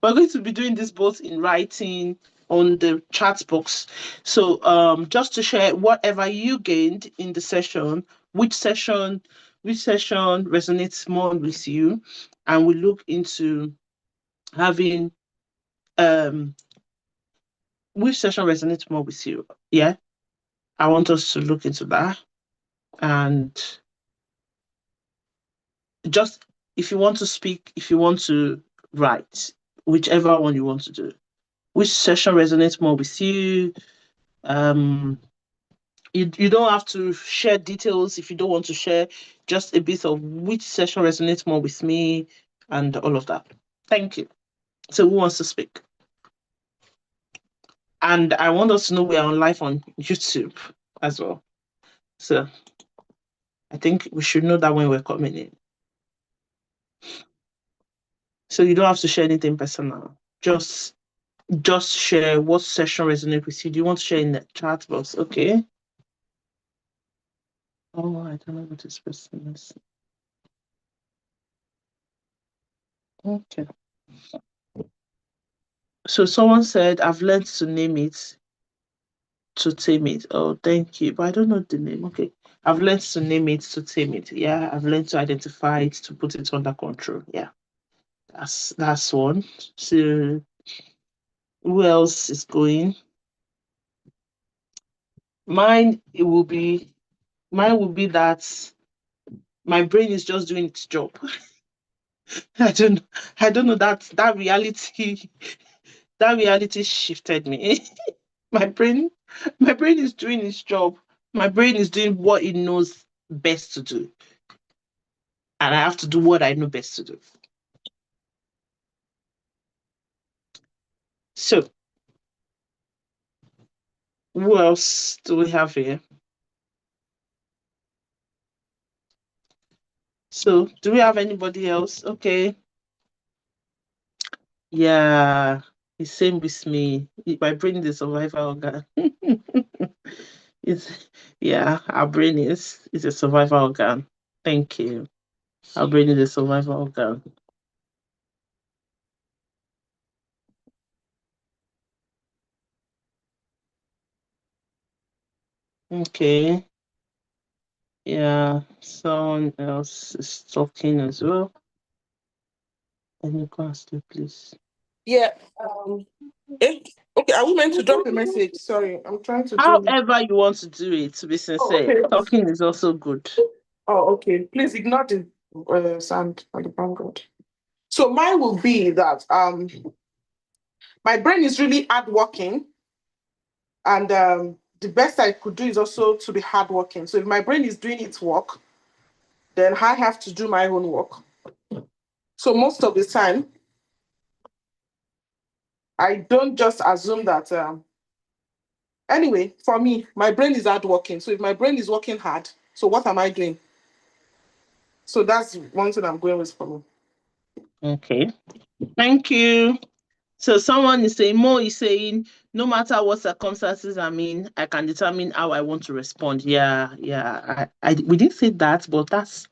We're going to be doing this both in writing on the chat box. So just to share whatever you gained in the session, which session resonates more with you, and we look into having which session resonates more with you. Yeah, I want us to look into that. And just if you want to speak, if you want to write, whichever one you want to do. Which session resonates more with you? You don't have to share details if you don't want to share, just a bit of which session resonates more with me and all of that. Thank you. So who wants to speak? And I want us to know we are on live on YouTube as well. So I think we should know that when we're coming in. So you don't have to share anything personal. Just share what session resonates with you. Do you want to share in the chat box? Okay. Oh, I don't know what this person is. Okay. So someone said, I've learned to name it, to tame it. Oh, thank you. But I don't know the name. Okay. I've learned to name it, to tame it. Yeah. I've learned to identify it, to put it under control. Yeah. That's one. So who else is going? Mine will be that my brain is just doing its job. I don't know that reality shifted me. my brain is doing its job. My brain is doing what it knows best to do. And I have to do what I know best to do. So who else do we have here? So do we have anybody else? Okay. Yeah, it's same with me. My brain is a survival organ. Our brain is a survival organ. Thank you. Our brain is a survival organ. Okay. Yeah, someone else is talking as well. Can you go ask you, please? Yeah. Okay, are we meant to drop a message? Sorry, I'm trying to do. However you want to do it, to be sincere. Okay. Talking is also good. Oh, okay. Please ignore the sound on the background. So mine will be that my brain is really hardworking, and the best I could do is also to be hardworking. So if my brain is doing its work, then I have to do my own work. So most of the time, I don't just assume that. Anyway, for me, my brain is hardworking. So if my brain is working hard, so what am I doing? So that's one thing I'm going with for me. Okay. Thank you. So someone is saying, Mo is saying, no matter what circumstances I'm in, I can determine how I want to respond. Yeah. We didn't say that, but that's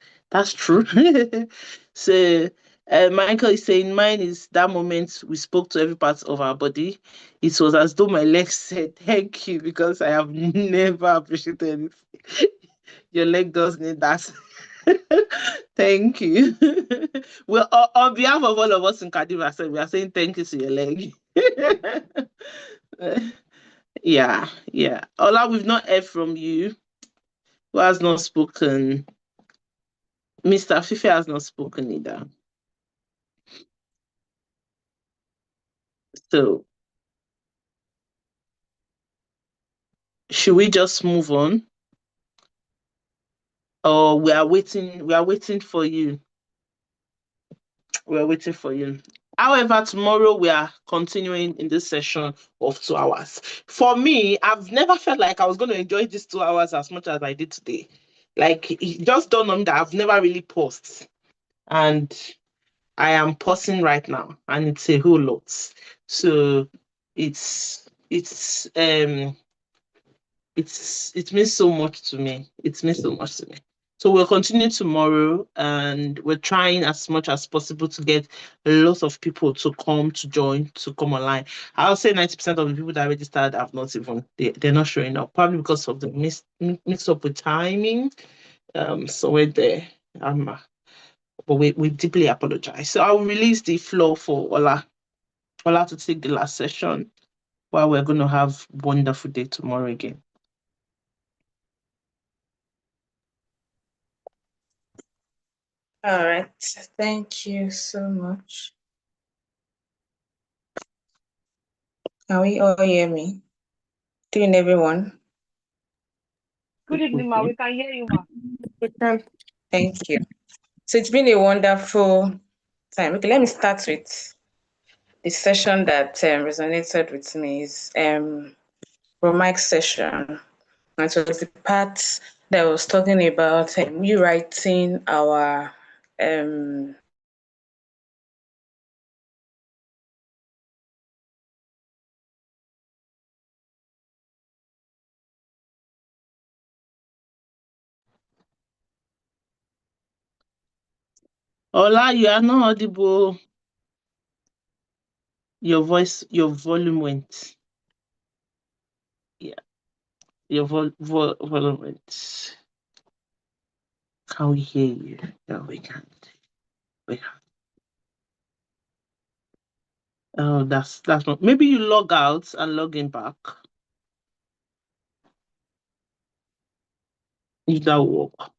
true. So Michael is saying, mine is that moment we spoke to every part of our body. It was as though my legs said, thank you, because I have never appreciated it. Your leg does need that. Thank you. Well, on behalf of all of us in Cardiff, we are saying thank you to your leg. Yeah. Ola, we've not heard from you. Who has not spoken? Mr. Fife has not spoken either. So, should we just move on? Or we are waiting for you. We are waiting for you. However, tomorrow we are continuing in this session of 2 hours. For me, I've never felt like I was going to enjoy these 2 hours as much as I did today. Like, it just dawned on me that I've never really paused. And I am pausing right now, and it's a whole lot. So it means so much to me. It means so much to me. So we'll continue tomorrow, and we're trying as much as possible to get a lot of people to come to join, to come online. I'll say 90% of the people that registered have not even, they're not showing up, probably because of the mix up with timing. So we're there. But we deeply apologize. So I'll release the floor for Ola to take the last session, while we're going to have a wonderful day tomorrow again. All right. Thank you so much. Can we all hear me? Good evening, everyone. Good evening, ma. We can hear you, ma. We can. Thank you. So it's been a wonderful time. Okay, let me start with the session that resonated with me is from Mike's session. And so it's the part that was talking about rewriting our Ola, you are not audible. Your volume went. Yeah, your volume went. Can we hear you? No, we can't. We can't. Oh, that's not. Maybe you log out and log in back. If that will work.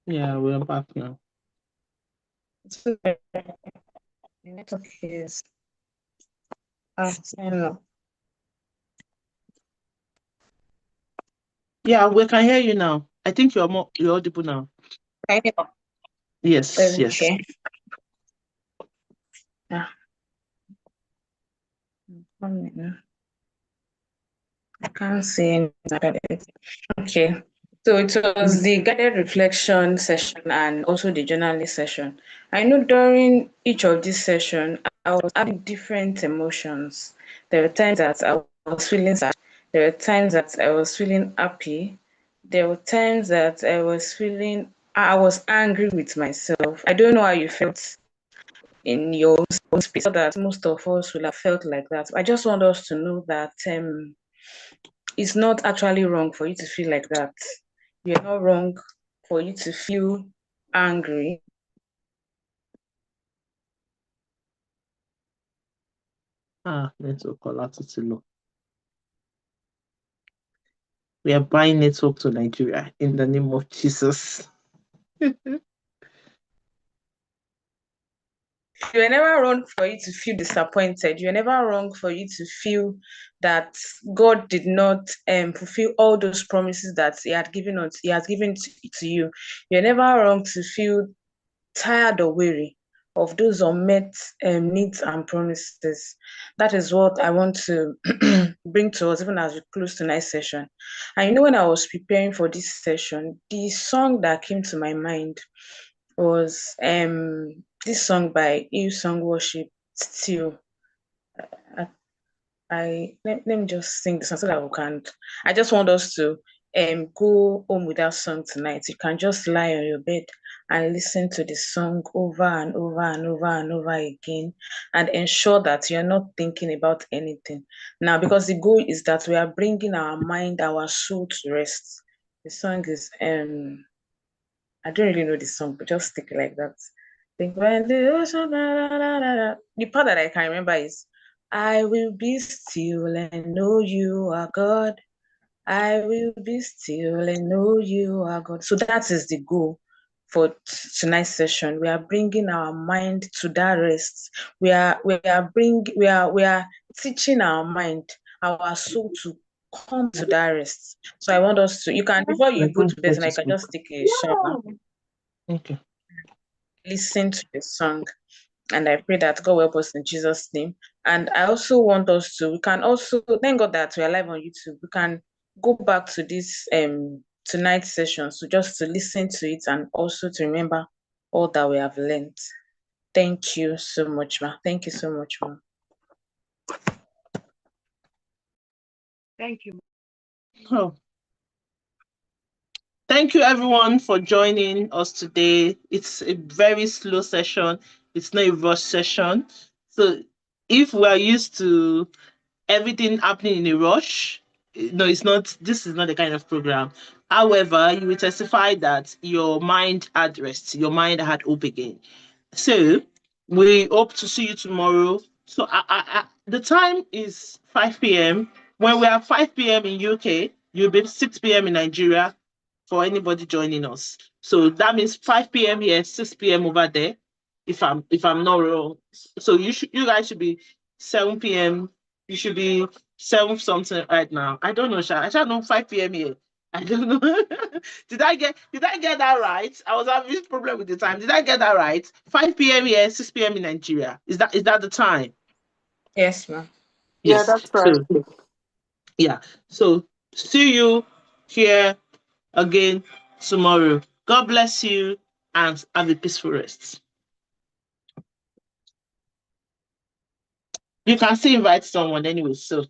Yeah, we're back now. network is I don't know. Yeah, we can hear you now. I think you're audible now. I know. Yes, yes. Okay. Yeah. 1 minute. I can't see anything. Okay. So it was the guided reflection session and also the journaling session. I know during each of these sessions, I was having different emotions. There were times that I was feeling sad. There were times that I was feeling happy. There were times that I was angry with myself. I don't know how you felt in your own space, that most of us will have felt like that. I just want us to know that it's not actually wrong for you to feel like that. You're not wrong for you to feel angry. Network Ola. We are buying network to Nigeria in the name of Jesus. You're never wrong for you to feel disappointed. You're never wrong for you to feel that God did not fulfill all those promises that He had given us. He has given to you. You're never wrong to feel tired or weary of those unmet needs and promises. That is what I want to bring to us, even as we close tonight's session. And you know, when I was preparing for this session, the song that came to my mind was this song by Hillsong Worship, Still. Let me just sing this song so that we can. I just want us to go home with that song tonight. You can just lie on your bed and listen to the song over and over and over and over again, and ensure that you're not thinking about anything now, because the goal is that we are bringing our mind, our soul to rest. The song is I don't really know the song, but just stick it like that. Think when the ocean, the part that I can remember is I will be still and know you are God. I will be still and know you are God. So that is the goal. for tonight's session. We are bringing our mind to that rest. We are teaching our mind, our soul to come to that rest. So I want us to, you can, before you go to bed tonight, you can just take a shower, Okay. listen to the song, and I pray that God will help us in Jesus' name. And I also want us to, we can also, thank God that we are live on YouTube. We can go back to this tonight's session, so just to listen to it and also to remember all that we have learned. Thank you so much, ma. Thank you so much, ma. Thank you. Oh. Thank you everyone for joining us today. It's a very slow session. It's not a rush session. So if we're used to everything happening in a rush, no, it's not. This is not the kind of program. However, you will testify that your mind had rest, your mind had hope again. So we hope to see you tomorrow. So the time is 5 p.m. When we are 5 p.m. in UK, you'll be 6 p.m. in Nigeria for anybody joining us. So that means 5 p.m. here, 6 p.m. over there, if I'm not wrong. So you guys should be 7 p.m. You should be 7 something right now. I don't know, Sha. I shall know 5 p.m. here. I don't know. Did I get that right? I was having this problem with the time. Did I get that right? 5 p.m. here, 6 p.m. in Nigeria. Is that the time? Yes, ma. Yeah, Yes. that's right. So, yeah. So see you here again tomorrow. God bless you and have a peaceful rest. You can still invite someone anyway. So